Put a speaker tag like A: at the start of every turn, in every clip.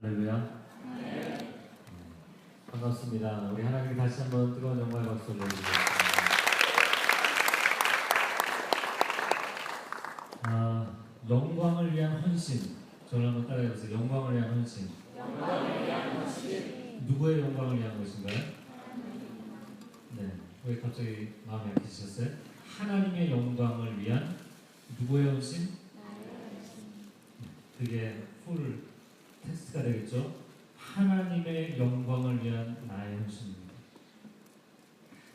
A: 할렐루야. 반갑습니다. 우리 하나님께 다시 한번 뜨거운 영광의 박수 올려드리겠습니다. 영광을 위한 헌신. 저를 한번 따라해보세요. 영광을 위한 헌신.
B: 영광을 위한 헌신.
A: 누구의 영광을 위한 것인가요? 네. 왜 갑자기 마음이 약해지셨어요? 하나님의 영광을 위한 누구의 헌신? 그게 풀 텍스트가 되겠죠. 하나님의 영광을 위한 나의 헌신입니다.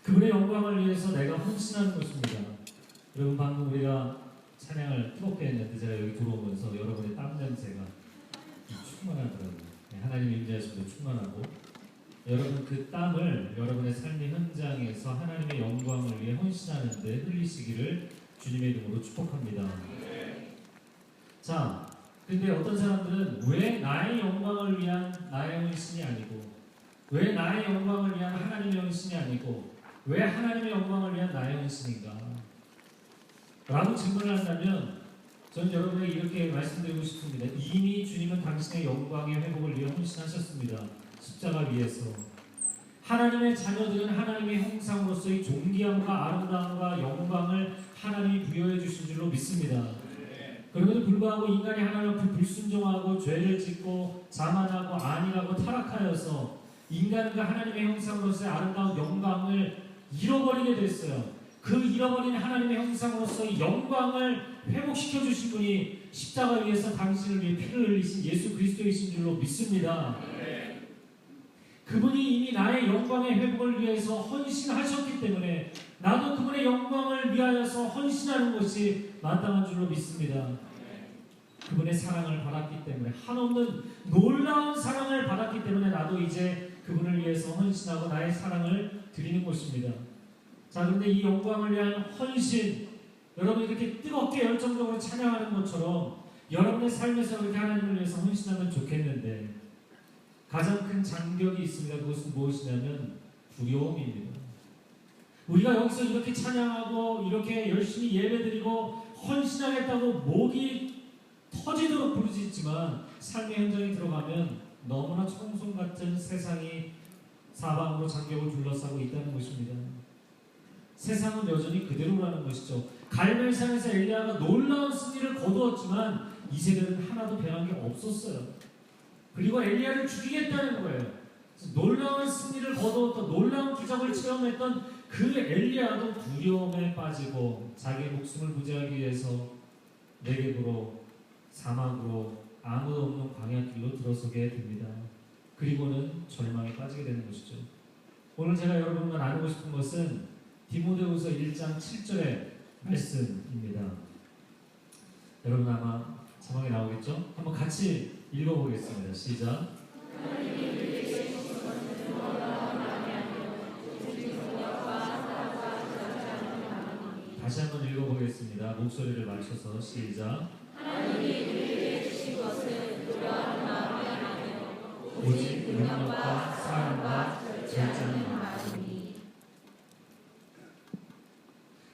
A: 그분의 영광을 위해서 내가 헌신하는 것입니다. 여러분, 방금 우리가 찬양을 뜨겁게 했는데 제가 여기 들어오면서 여러분의 땀 냄새가 충만하더라고요. 하나님의 임재하심도 충만하고, 여러분 그 땀을 여러분의 삶의 현장에서 하나님의 영광을 위해 헌신하는 데 흘리시기를 주님의 이름으로 축복합니다. 자, 근데 어떤 사람들은 왜 나의 영광을 위한 나의 헌신이 아니고, 왜 나의 영광을 위한 하나님의 헌신이 아니고, 왜 하나님의 영광을 위한 나의 헌신인가? 라고 질문을 한다면 저는 여러분에게 이렇게 말씀드리고 싶습니다. 이미 주님은 당신의 영광의 회복을 위해 헌신하셨습니다. 십자가 위에서. 하나님의 자녀들은 하나님의 형상으로서의 존귀함과 아름다움과 영광을 하나님이 부여해 주신 줄로 믿습니다. 그럼에도 불구하고 인간이 하나님 앞에 불순종하고 죄를 짓고 자만하고 안일하고 타락하여서 인간과 하나님의 형상으로서의 아름다운 영광을 잃어버리게 됐어요. 그 잃어버린 하나님의 형상으로서의 영광을 회복시켜 주신 분이 십자가 위에서 당신을 위해 피를 흘리신 예수 그리스도이신 줄로 믿습니다. 그분이 이미 나의 영광의 회복을 위해서 헌신하셨기 때문에 나도 그분의 영광을 위하여서 헌신하는 것이 마땅한 줄로 믿습니다. 그분의 사랑을 받았기 때문에, 한없는 놀라운 사랑을 받았기 때문에 나도 이제 그분을 위해서 헌신하고 나의 사랑을 드리는 것입니다. 자, 그런데 이 영광을 위한 헌신, 여러분이 이렇게 뜨겁게 열정적으로 찬양하는 것처럼 여러분의 삶에서 그렇게 하나님을 위해서 헌신하면 좋겠는데, 가장 큰 장벽이 있습니다. 그것은 무엇이냐면 두려움입니다. 우리가 여기서 이렇게 찬양하고 이렇게 열심히 예배드리고 헌신하겠다고 목이 터지도록 부르짖지만 삶의 현장에 들어가면 너무나 청송 같은 세상이 사방으로 장벽을 둘러싸고 있다는 것입니다. 세상은 여전히 그대로라는 것이죠. 갈멜산에서 엘리야가 놀라운 승리를 거두었지만 이세벨은 하나도 변한 게 없었어요. 그리고 엘리야를 죽이겠다는 거예요. 놀라운 승리를 거두었던, 놀라운 기적을 체험했던 그 엘리야도 두려움에 빠지고 자기의 목숨을 부지하기 위해서 내geb으로 사막으로 아무도 없는 광야길로 들어서게 됩니다. 그리고는 절망에 빠지게 되는 것이죠. 오늘 제가 여러분과 나누고 싶은 것은 디모데후서 1장 7절의 말씀입니다. 여러분 아마 자막에 나오겠죠? 한번 같이 읽어보겠습니다. 시작. 다시 한번 읽어보겠습니다. 목소리를 맞춰서 시작.
B: 하나님이 우리에게 주신 것은 두려워하는 마음이 아니요
A: 오직 능력과 사랑과 절제하는
B: 마음이니.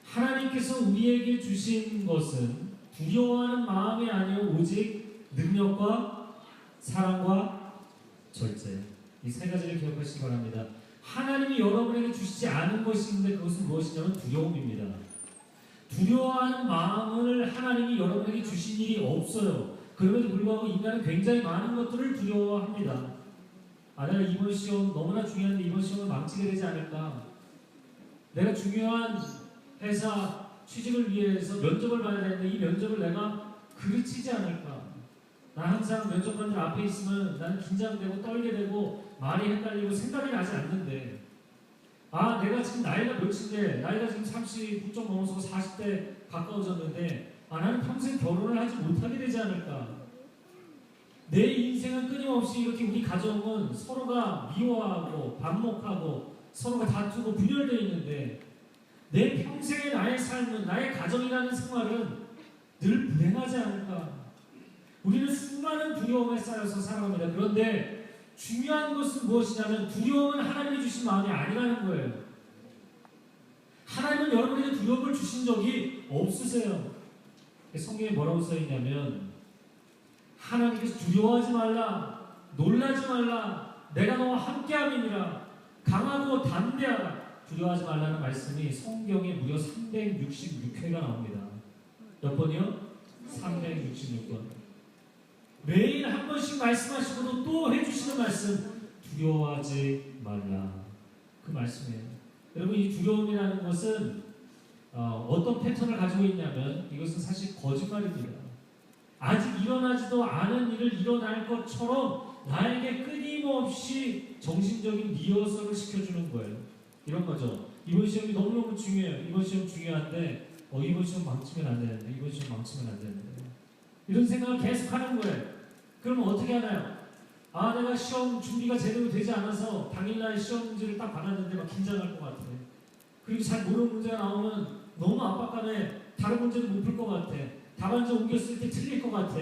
A: 하나님께서 우리에게 주신 것은 두려워하는 마음이 아니요 오직 능력과 사랑과 절제. 이 세 가지를 기억하시기 바랍니다. 하나님이 여러분에게 주시지 않은 것이 있는데 그것은 무엇이냐면 두려움입니다. 두려워하는 마음을 하나님이 여러분에게 주신 일이 없어요. 그럼에도 불구하고 인간은 굉장히 많은 것들을 두려워합니다. 내가 이번 시험 너무나 중요한데 이번 시험을 망치게 되지 않을까? 내가 중요한 회사 취직을 위해서 면접을 봐야 되는데 이 면접을 내가 그르치지 않을까? 나 항상 면접관들 앞에 있으면 나는 긴장되고 떨게 되고 말이 헷갈리고 생각이 나지 않는데, 내가 지금 나이가 몇인데, 나이가 지금 30 훌쩍 넘어서 40대 가까워졌는데 나는 평생 결혼을 하지 못하게 되지 않을까? 내 인생은 끊임없이 이렇게 우리 가정은 서로가 미워하고 반목하고 서로가 다투고 분열되어 있는데 내 평생의 나의 삶은, 나의 가정이라는 생활은 늘 불행하지 않을까? 우리는 수많은 두려움에 쌓여서 살아갑니다. 그런데 중요한 것은 무엇이냐면 두려움은 하나님이 주신 마음이 아니라는 거예요. 하나님은 여러분에게 두려움을 주신 적이 없으세요. 성경에 뭐라고 써있냐면 하나님께서 두려워하지 말라, 놀라지 말라. 내가 너와 함께함이니라. 강하고 담대하라. 두려워하지 말라는 말씀이 성경에 무려 366회가 나옵니다. 몇 번이요? 366번. 매일 한 번씩 말씀하시고도 또 해주시는 말씀, 두려워하지 말라. 그 말씀이에요. 여러분, 이 두려움이라는 것은 어떤 패턴을 가지고 있냐면 이것은 사실 거짓말입니다. 아직 일어나지도 않은 일을 일어날 것처럼 나에게 끊임없이 정신적인 리허설을 시켜주는 거예요. 이런 거죠. 이번 시험이 너무너무 중요해요. 이번 시험 중요한데 이번 시험 망치면 안 되는데, 이번 시험 망치면 안 되는데, 이런 생각을 계속 하는 거예요. 그러면 어떻게 하나요? 내가 시험 준비가 제대로 되지 않아서 당일날 시험 문제를 딱 받았는데 막 긴장할 것 같아. 그리고 잘 모르는 문제가 나오면 너무 압박감에 다른 문제도 못 풀 것 같아. 답안지 옮겼을 때 틀릴 것 같아.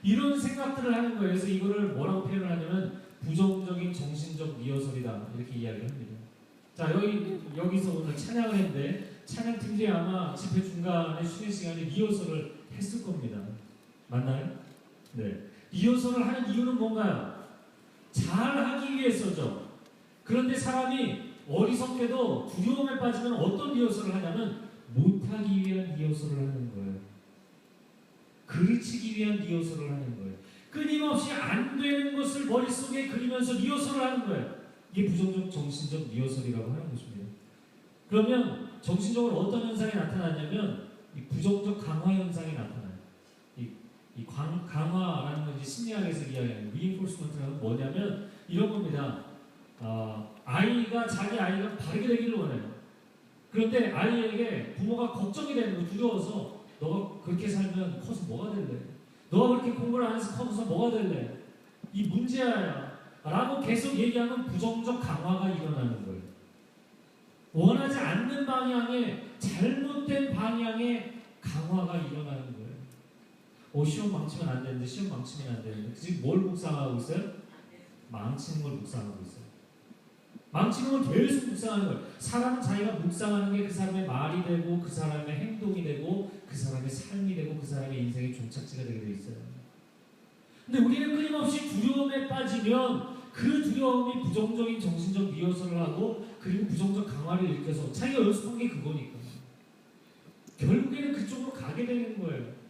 A: 이런 생각들을 하는 거예요. 그래서 이거를 뭐라고 표현을 하냐면 부정적인 정신적 리허설이다, 이렇게 이야기를 합니다. 자, 여기서 오늘 찬양을 했는데 찬양팀들이 아마 집회 중간에 쉬는 시간에 리허설을 했을 겁니다. 맞나요? 네. 리허설을 하는 이유는 뭔가요? 잘하기 위해서죠. 그런데 사람이 어리석게도 두려움에 빠지면 어떤 리허설을 하냐면 못하기 위한 리허설을 하는 거예요. 그르치기 위한 리허설을 하는 거예요. 끊임없이 안 되는 것을 머릿속에 그리면서 리허설을 하는 거예요. 이게 부정적 정신적 리허설이라고 하는 것입니다. 그러면 정신적으로 어떤 현상이 나타나냐면 이 부정적 강화 현상이 나타나요. 이 강화라는 건 이제 심리학에서 이야기하는 reinforcement는 뭐냐면 이런 겁니다. 자기 아이가 바르게 되기를 원해요. 그런데 아이에게 부모가 걱정이 되는 거, 두려워서 너가 그렇게 살면 커서 뭐가 될래? 너가 그렇게 공부를 안 해서 커서 뭐가 될래? 이 문제야 라고 계속 얘기하면 부정적 강화가 일어나는 거예요. 원하지 않는 방향에, 잘못된 방향의 강화가 일어나는 거예요. 시험 망치면 안 되는데, 시험 망치면 안 되는데. 지금 뭘 묵상하고 있어요? 망치는 걸 묵상하고 있어요. 망치는 걸 계속 묵상하는 거예요. 사람은 자기가 묵상하는 게 그 사람의 말이 되고, 그 사람의 행동이 되고, 그 사람의 삶이 되고, 그 사람의 인생의 종착지가 되게 돼 있어요. 근데 우리는 끊임없이 두려움에 빠지면 그 두려움이 부정적인 정신적 리허설을 하고, 그리고 부정적 강화를 일으켜서 자기가 연습한 게 그거니까 결국에는 그쪽으로 가게 되는 거예요.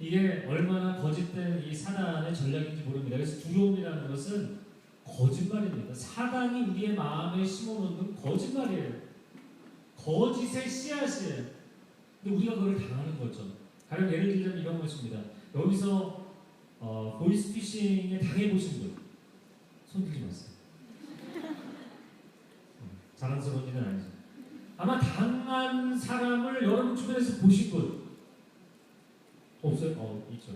A: 이게 얼마나 거짓된 이 사단의 전략인지 모릅니다. 그래서 두려움이라는 것은 거짓말입니다. 사단이 우리의 마음에 심어놓는 거짓말이에요. 거짓의 씨앗이에요. 근데 우리가 그걸 당하는 거죠. 가령 예를 들자면 이런 것입니다. 여기서 보이스피싱에 당해보신 분 손 들지 마세요. 자랑스러운 일은 아니죠. 아마 당한 사람을 여러분 주변에서 보신 분 없어요? 있죠.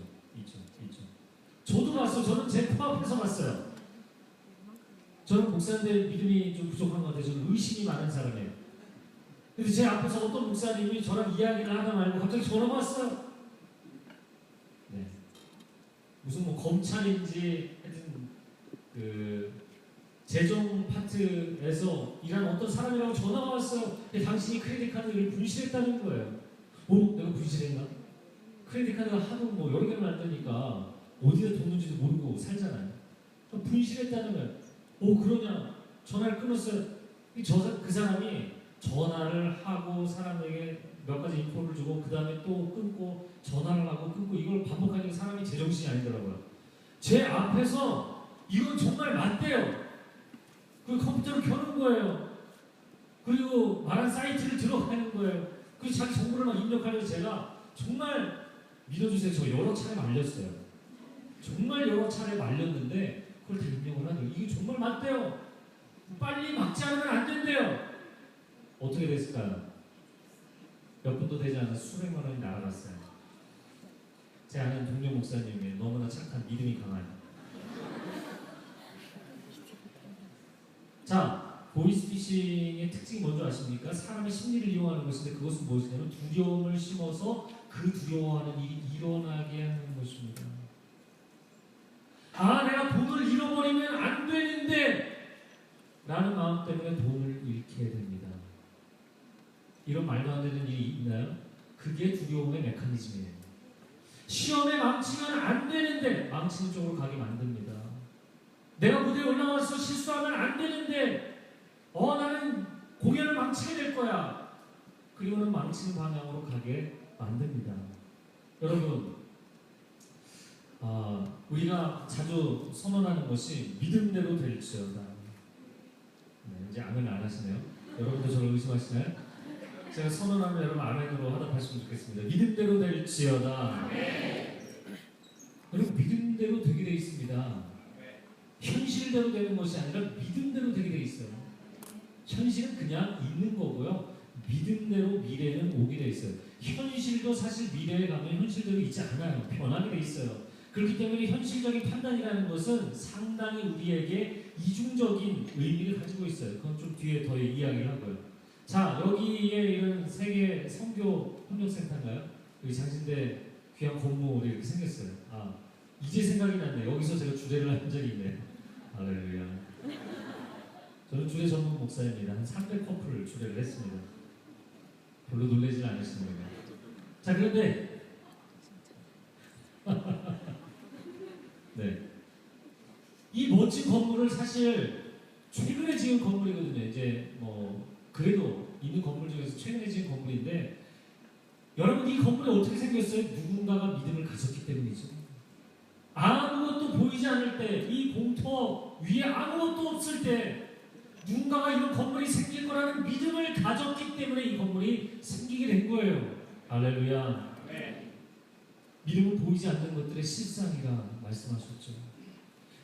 A: 저도 봤어요. 저는 제 코앞에서 봤어요. 저는 목사인데 믿음이 좀 부족한 것 같아요. 저는 의심이 많은 사람이에요. 근데 제 앞에서 어떤 목사님이 저랑 이야기를 하다 말고 갑자기 전화가 왔어요. 네. 무슨 검찰인지 하여튼 재정 파트에서 일하는 어떤 사람이라고 전화가 왔어요. 당신이 크레딧 카드를 분실했다는 거예요. 내가 분실했나? 크레딧 카드가 하도 여러 개를 만드니까 어디다 뒀는지도 모르고 살잖아요. 분실했다는 거예요. 그러냐? 전화를 끊었어요. 그 사람이 전화를 하고 사람에게 몇 가지 인포를 주고 그 다음에 또 끊고 전화를 하고 끊고 이걸 반복하니까 사람이 제정신이 아니더라고요. 제 앞에서 이건 정말 맞대요. 그 컴퓨터를 켜는 거예요. 그리고 말한 사이트를 들어가는 거예요. 그리고 자기 정보를 막 입력하려고 제가 정말 믿어주세요. 저 여러 차례 말렸어요. 정말 여러 차례 말렸는데 그걸 다 입력을 하네요. 이게 정말 맞대요. 빨리 막지 않으면 안 된대요. 어떻게 됐을까요? 몇 분도 되지 않아서 수백만 원이 날아갔어요. 제 아는 동료 목사님이 너무나 착한 믿음이 강한. 자, 보이스피싱의 특징이 뭔지 아십니까? 사람의 심리를 이용하는 것인데 그것은 무엇이냐면 두려움을 심어서 그 두려워하는 일이 일어나게 하는 것입니다. 내가 돈을 잃어버리면 안 되는데 라는 마음 때문에 돈을 잃게 됩니다. 이런 말도 안 되는 일이 있나요? 그게 두려움의 메커니즘이에요. 시험에 망치면 안 되는데 망치는 쪽으로 가게 만듭니다. 내가 무대에 올라와서 실수하면 안 되는데 나는 공연을 망치게 될 거야. 그리고는 망치는 방향으로 가게 만듭니다. 여러분, 우리가 자주 선언하는 것이 믿음대로 될지어다. 네, 이제 아멘 안 하시네요. 여러분도 저를 의심하시나요? 제가 선언하면 여러분 아멘으로 하답하시면 좋겠습니다. 믿음대로 될지어다. 여러분, 믿음대로 되게 돼 있습니다. 현실대로 되는 것이 아니라 믿음대로 되게 돼 있어요. 현실은 그냥 있는 거고요. 믿음대로 미래는 오게 돼 있어요. 현실도 사실 미래에 가면 현실대로 있지 않아요. 변하게 돼 있어요. 그렇기 때문에 현실적인 판단이라는 것은 상당히 우리에게 이중적인 의미를 가지고 있어요. 그건 좀 뒤에 더 이야기를 하고요. 자, 여기에 이런 세계 선교 협력센터인가요? 여기 장신대 귀한 건물이 이렇게 생겼어요. 이제 생각이 났네. 여기서 제가 주례를 한 적이 있네요. 할렐루야. 저는 주례 전문 목사입니다. 한 300커플을 주례를 했습니다. 별로 놀라지 않으시는군요. 자, 그런데 네, 이 멋진 건물을 사실 최근에 지은 건물이거든요. 이제 그래도 있는 건물 중에서 최근에 지은 건물인데, 여러분, 이 건물이 어떻게 생겼어요? 누군가가 믿음을 가졌기 때문이죠. 아무것도 보이지 않을 때, 이 공터 위에 아무것도 없을 때 누군가가 이런 건물이 생길 거라는 믿음을 가졌기 때문에 이 건물이 생기게 된 거예요. 할렐루야. 믿음은 보이지 않는 것들의 실상이라 말씀하셨죠.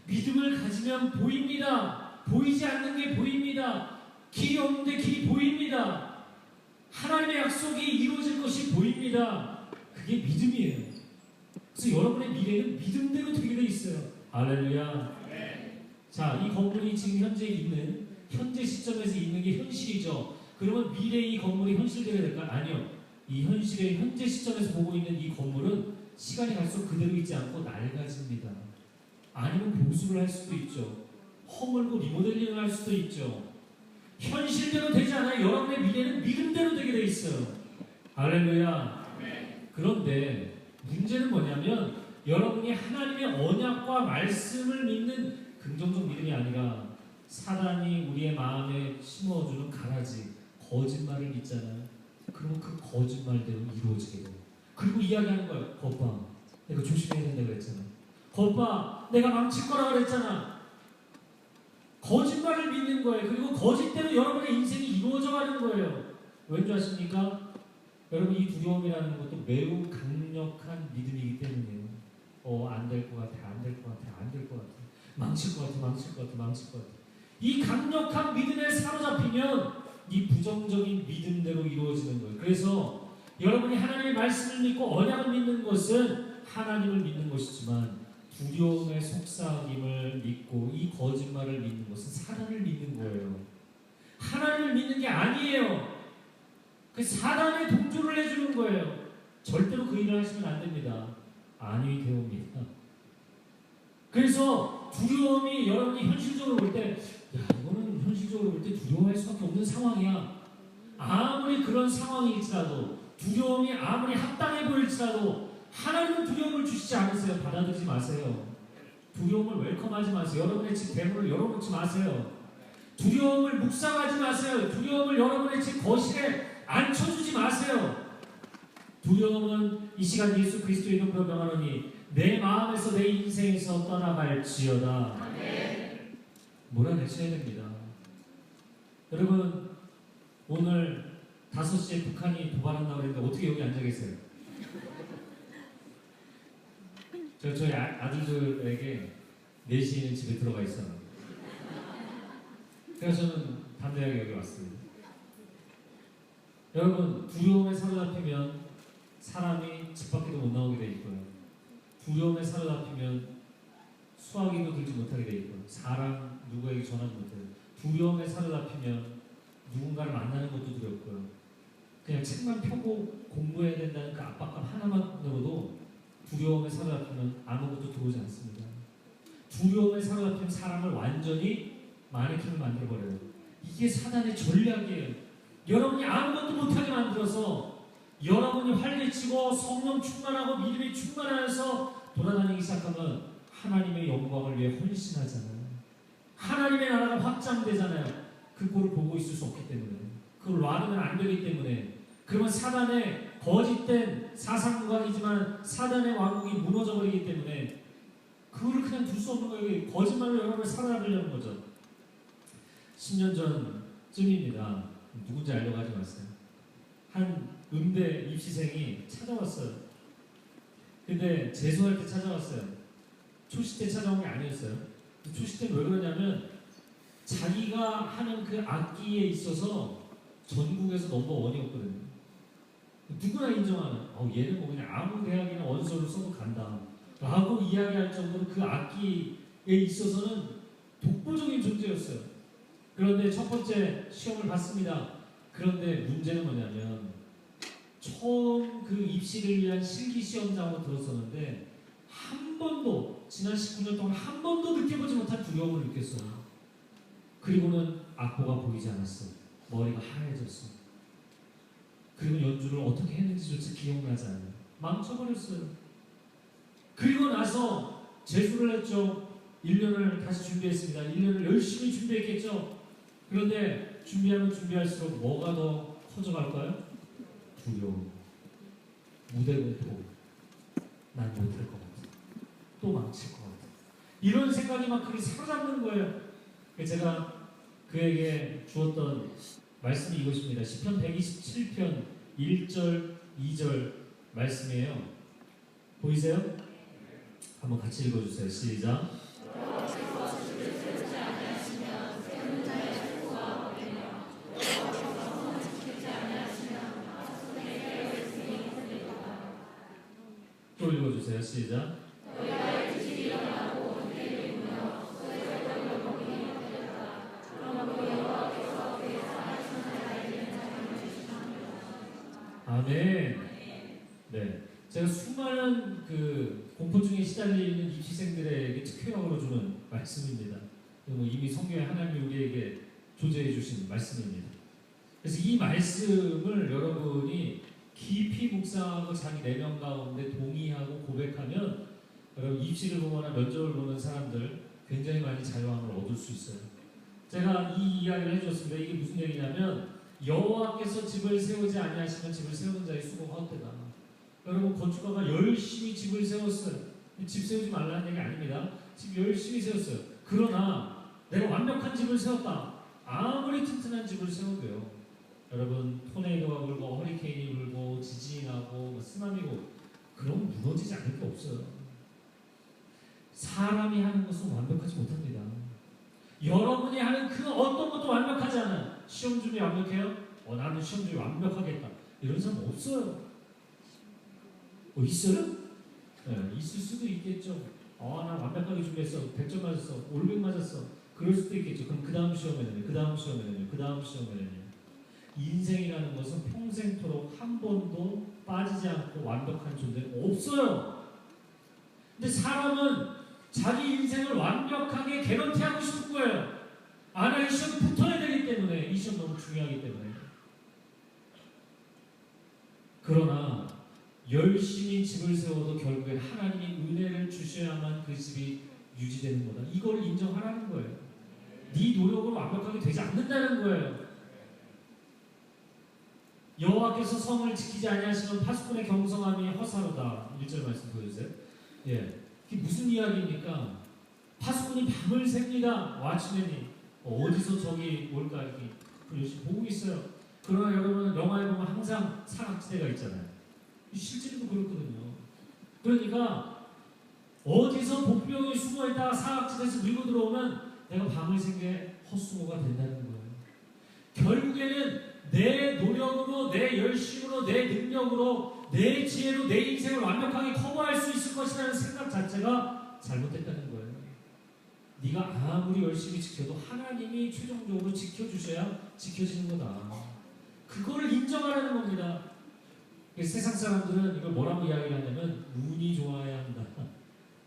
A: 믿음을 가지면 보입니다. 보이지 않는 게 보입니다. 길이 없는데 길이 보입니다. 하나님의 약속이 이루어질 것이 보입니다. 그게 믿음이에요. 그래서 여러분의 미래는 믿음대로 되게 돼 있어요. 할렐루야. 자, 이 건물이 지금 현재 시점에서 있는 게 현실이죠. 그러면 미래의 이 건물이 현실되게 될까? 아니요. 이 현실의 현재 시점에서 보고 있는 이 건물은 시간이 갈수록 그대로 있지 않고 낡아집니다. 아니면 보수를 할 수도 있죠. 허물고 리모델링을 할 수도 있죠. 현실대로 되지 않아요. 여러분의 미래는 믿음대로 되게 돼 있어요. 할렐루야. 그런데 문제는 뭐냐면, 여러분이 하나님의 언약과 말씀을 믿는 긍정적 믿음이 아니라 사단이 우리의 마음에 심어주는 가라지, 거짓말을 믿잖아요. 그러면 그 거짓말대로 이루어지게 돼요. 그리고 이야기하는 거예요. 거봐, 내가 조심해야 된다고 그랬잖아. 거봐, 내가 망칠 거라고 그랬잖아. 거짓말을 믿는 거예요. 그리고 거짓대로 여러분의 인생이 이루어져 가는 거예요. 왠지 아십니까? 여러분, 이 두려움이라는 것도 매우 강력한 믿음이기 때문이에요. 안 될 것 같아, 안 될 것 같아, 안 될 것 같아, 망칠 것 같아, 망칠 것 같아, 망칠 것 같아. 이 강력한 믿음에 사로잡히면 이 부정적인 믿음대로 이루어지는 거예요. 그래서 여러분이 하나님의 말씀을 믿고 언약을 믿는 것은 하나님을 믿는 것이지만, 두려움의 속삭임을 믿고 이 거짓말을 믿는 것은 사단을 믿는 거예요. 하나님을 믿는 게 아니에요. 그 사단의 동조를 해주는 거예요. 절대로 그 일을 하시면 안 됩니다. 안위 되옵니다. 그래서 두려움이 여러분이 현실적으로 볼 때, 이거는 현실적으로 볼 때 두려워할 수밖에 없는 상황이야. 아무리 그런 상황일지라도, 두려움이 아무리 합당해 보일지라도 하나님은 두려움을 주시지 않으세요. 받아들이지 마세요. 두려움을 웰컴하지 마세요. 여러분의 집 대문을 열어놓지 마세요. 두려움을 묵상하지 마세요. 두려움을 여러분의 집 거실에 앉혀주지 마세요. 두려움은 이 시간 예수 그리스도의 이름으로 명하노니 내 마음에서 내 인생에서 떠나갈지어다. 몰아내셔야 됩니다. 여러분, 오늘 5시에 북한이 도발한다고 했는데 어떻게 여기 앉아 계세요? 저희 아들들에게 4시에는 집에 들어가 있어요. 그래서 저는 담대하게 여기 왔습니다. 여러분, 두려움에 사로잡히면 사람이 집 밖에도 못 나오게 돼 있고요. 두려움에 사로잡히면 수화기도 들지 못하게 돼 있고요. 사람 누구에게 전화도 못해요. 두려움에 사로잡히면 누군가를 만나는 것도 두렵고요. 그냥 책만 펴고 공부해야 된다는 그 압박감 하나만으로도 두려움에 사로잡히면 아무것도 들어오지 않습니다. 두려움에 사로잡힌 사람을 완전히 마네킹을 만들어버려요. 이게 사단의 전략이에요. 여러분이 아무것도 못하게 만들어서 여러분이 활개치고 성령 충만하고 믿음이 충만하여서 돌아다니기 시작하면 하나님의 영광을 위해 헌신하잖아요. 하나님의 나라가 확장되잖아요. 그꼴을 보고 있을 수 없기 때문에, 그걸 놔두면 안 되기 때문에. 그러면 사단의 거짓된 사상관이지만 사단의 왕국이 무너져버리기 때문에 그거를 그냥 둘 수 없는 거예요. 거짓말로 여러분을 살아나려는 거죠. 10년 전쯤입니다. 누군지 알려고 하지 마세요. 한 음대 입시생이 찾아왔어요. 근데 재수할 때 찾아왔어요. 초시 때 찾아온 게 아니었어요. 초시 때는 왜 그러냐면 자기가 하는 그 악기에 있어서 전국에서 넘버원이었거든요. 누구나 인정하는, 얘는 뭐 그냥 아무 대학이나 원서를 써도 간다 라고 이야기할 정도로 그 악기에 있어서는 독보적인 존재였어요. 그런데 첫 번째 시험을 봤습니다. 그런데 문제는 뭐냐면 처음 그 입시를 위한 실기시험장으로 들었었는데 한 번도, 지난 19년 동안 한 번도 느껴보지 못한 두려움을 느꼈어요. 그리고는 악보가 보이지 않았어. 머리가 하얘졌어. 그리고 연주를 어떻게 했는지조차 기억나지 않아요. 망쳐버렸어요. 그리고 나서 재수를 했죠. 1년을 다시 준비했습니다. 1년을 열심히 준비했겠죠. 그런데 준비하면 준비할수록 뭐가 더 커져갈까요? 두려움, 무대 공포. 난 못할 것 같아. 또 망칠 것 같아. 이런 생각이 막 그렇게 사로잡는 거예요. 제가 그에게 주었던 말씀이 이것입니다. 시편 127편 1절 2절 말씀이에요. 보이세요? 한번 같이 읽어주세요. 시작. 또 읽어주세요. 시작. 아멘. 네, 제가 수많은 그 공포증에 시달리는 입시생들에게 특효약으로 주는 말씀입니다. 그리고 이미 성경에 하나님이 우리에게 조제해 주신 말씀입니다. 그래서 이 말씀을 여러분이 깊이 묵상하고 자기 내면 가운데 동의하고 고백하면 여러분 입시를 보거나 면접을 보는 사람들 굉장히 많이 자유함을 얻을 수 있어요. 제가 이 이야기를 해줬습니다. 이게 무슨 얘기냐면 여호와께서 집을 세우지 아니하시면 집을 세우는 자의 수고가 헛되다. 여러분 건축가가 열심히 집을 세웠어요. 집 세우지 말라는 얘기 아닙니다. 집 열심히 세웠어요. 그러나 내가 완벽한 집을 세웠다. 아무리 튼튼한 집을 세워도요. 여러분 토네이도가 불고 허리케인이 불고 지진이 나고 쓰나미고 그럼 무너지지 않을 게 없어요. 사람이 하는 것은 완벽하지 못합니다. 여러분이 하는 그 어떤 것도 완벽하지 않아요. 시험 준비 완벽해요? 나는 시험 준비 완벽하겠다. 이런 사람 없어요. 있어요? 네, 있을 수도 있겠죠. 나 완벽하게 준비했어. 100점 맞았어. 500 맞았어. 그럴 수도 있겠죠. 그럼 그 다음 시험에는요. 그 다음 시험에는요. 그 다음 시험에는요. 인생이라는 것은 평생토록 한 번도 빠지지 않고 완벽한 존재는 없어요. 근데 사람은 자기 인생을 완벽하게 개런티하고 싶은 거예요. 이 시험 붙어야 되기 때문에, 이 시험 너무 중요하기 때문에. 그러나 열심히 집을 세워도 결국에 하나님이 은혜를 주셔야만 그 집이 유지되는 거다. 이걸 인정하라는 거예요. 네 노력으로 완벽하게 되지 않는다는 거예요. 여호와께서 성을 지키지 아니하시면 파수꾼의 경성함이 허사로다. 1절 말씀 보여주세요. 예, 이게 무슨 이야기입니까? 파수꾼이 밤을 셉니다. 와치맨이 어디서 적이 올까 이렇게 열심히 보고 있어요. 그러나 여러분 영화에 보면 항상 사각지대가 있잖아요. 실제로도 그렇거든요. 그러니까 어디서 복병이 숨어있다가 사각지대에서 밀고 들어오면 내가 밤을 샌 게 헛수고가 된다는 거예요. 결국에는 내 노력으로, 내 열심으로, 내 능력으로, 내 지혜로 내 인생을 완벽하게 커버할 수 있을 것이라는 생각 자체가 잘못됐다는 거예요. 네가 아무리 열심히 지켜도 하나님이 최종적으로 지켜주셔야 지켜지는 거다. 그거를 인정하라는 겁니다. 세상 사람들은 이걸 뭐라고 이야기를 하냐면 운이 좋아야 한다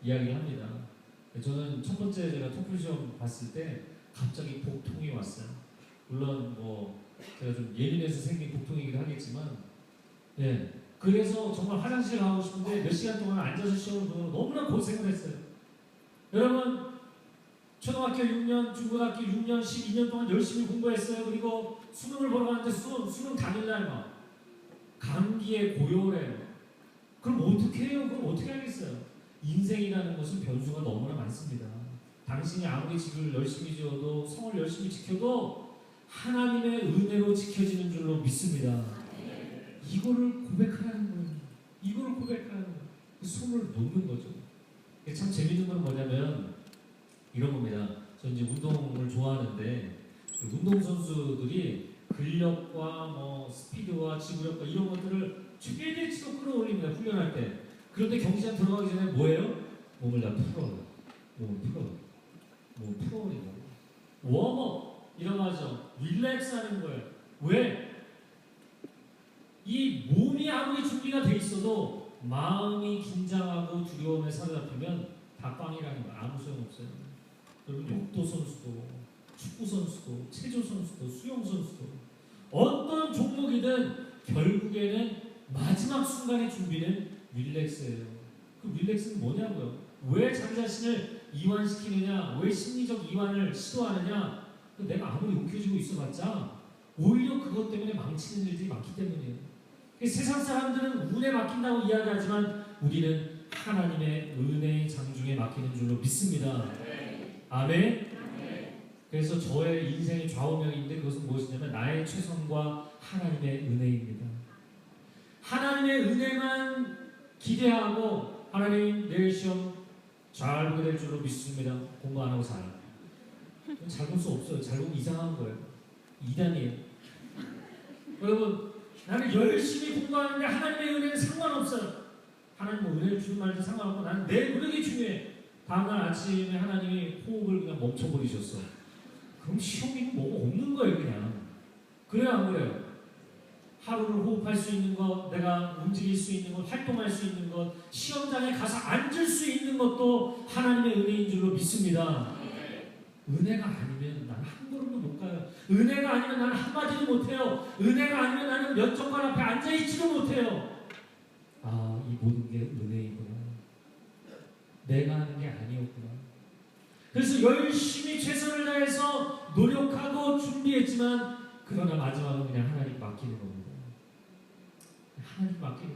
A: 이야기를 합니다. 저는 첫 번째 제가 토플 시험 봤을 때 갑자기 복통이 왔어요. 물론 뭐 제가 좀 예민해서 생긴 복통이긴 하겠지만 예. 그래서 정말 화장실 가고 싶은데 몇 시간 동안 앉아서 시험을 보느라 너무나 고생을 했어요. 여러분, 초등학교 6년, 중고등학교 6년, 12년 동안 열심히 공부했어요. 그리고 수능을 보러 가는데 수능 당일날 막 감기에 고열해요. 그럼 어떻게 해요? 그럼 어떻게 하겠어요? 인생이라는 것은 변수가 너무나 많습니다. 당신이 아무리 집을 열심히 지어도 성을 열심히 지켜도 하나님의 은혜로 지켜지는 줄로 믿습니다. 이거를 고백하라는 거예요. 이거를 고백하라는 거예요. 그 손을 놓는 거죠. 참 재밌는 건 뭐냐면 이런 겁니다. 저 이제 운동을 좋아하는데 운동선수들이 근력과 뭐 스피드와 지구력과 이런 것들을 최대치로 끌어올립니다. 훈련할 때. 그런데 경기장 들어가기 전에 뭐예요? 몸을 다 풀어요. 몸을 풀어요. 몸을 풀어버리고 웜업 이런 거 하죠. 릴렉스 하는 거예요. 왜? 이 몸이 아무리 준비가 돼 있어도 마음이 긴장하고 두려움에 사로잡히면 다 빵이라는 거 아무 소용없어요. 여러분 역도 선수도 축구 선수도 체조 선수도 수영 선수도 어떤 종목이든 결국에는 마지막 순간의 준비는 릴렉스예요. 그 릴렉스는 뭐냐고요? 왜 자기 자신을 이완시키느냐? 왜 심리적 이완을 시도하느냐? 내가 아무리 움켜쥐고 있어봤자 오히려 그것 때문에 망치는 일들이 많기 때문이에요. 세상 사람들은 운에 맡긴다고 이야기하지만 우리는 하나님의 은혜의 장중에 맡기는 줄로 믿습니다. 아멘. 그래서 저의 인생의 좌우명인데 그것은 무엇이냐면 나의 최선과 하나님의 은혜입니다. 하나님의 은혜만 기대하고 하나님 내일 시험 잘 보게 될 줄로 믿습니다. 공부 안 하고 잘 볼 수 없어요. 잘 보면 이상한 거예요. 이단이에요. 여러분 나는 열심히 공부하는데 하나님의 은혜는 상관없어요. 하나님 뭐 은혜를 주는 말도 상관없고 나는 내 노력이 중요해. 다음날 아침에 하나님이 호흡을 그냥 멈춰버리셨어. 그럼 시험이 뭐가 없는 거예요 그냥. 그래요 안 그래요? 하루를 호흡할 수 있는 것, 내가 움직일 수 있는 것, 활동할 수 있는 것, 시험장에 가서 앉을 수 있는 것도 하나님의 은혜인 줄로 믿습니다. 은혜가 아니면 나는 한 걸음도 못 가요. 은혜가 아니면 나는 한마디도 못해요. 은혜가 아니면 나는 면접관 앞에 앉아있지도 못해요. 아, 이 모든 게 은혜이구나. 내가 하는 게 아니었구나. 그래서 열심히 최선을 다해서 노력하고 준비했지만 그러나 마지막은 그냥 하나님 맡기는 겁니다. 하나님 맡기는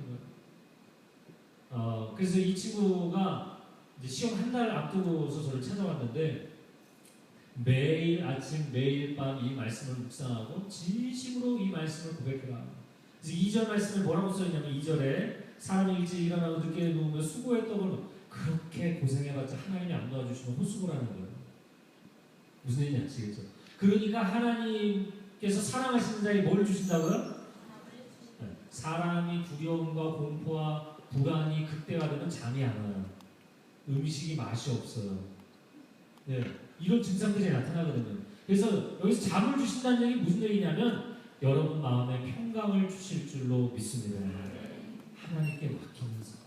A: 거예요. 그래서 이 친구가 이제 시험 한 달 앞두고서 저를 찾아왔는데 매일 아침 매일 밤 이 말씀을 묵상하고 진심으로 이 말씀을 고백해라. 그래서 2절 말씀에 뭐라고 써있냐면 2절에 사람이 일찍 일어나고 늦게 누우며 수고의 떡을 그렇게 고생해봤자 하나님이 안 도와주시면 헛수고를 하는 거예요. 무슨 얘기인지 아시겠죠? 그러니까 하나님께서 사랑하시는 자에게 뭘 주신다고요? 네. 사람이 두려움과 공포와 불안이 극대화되면 잠이 안 와요. 음식이 맛이 없어요. 네. 이런 증상들이 나타나거든요. 그래서 여기서 잠을 주신다는 얘기 무슨 얘기냐면 여러분 마음에 평강을 주실 줄로 믿습니다. 하나님께 맡기면서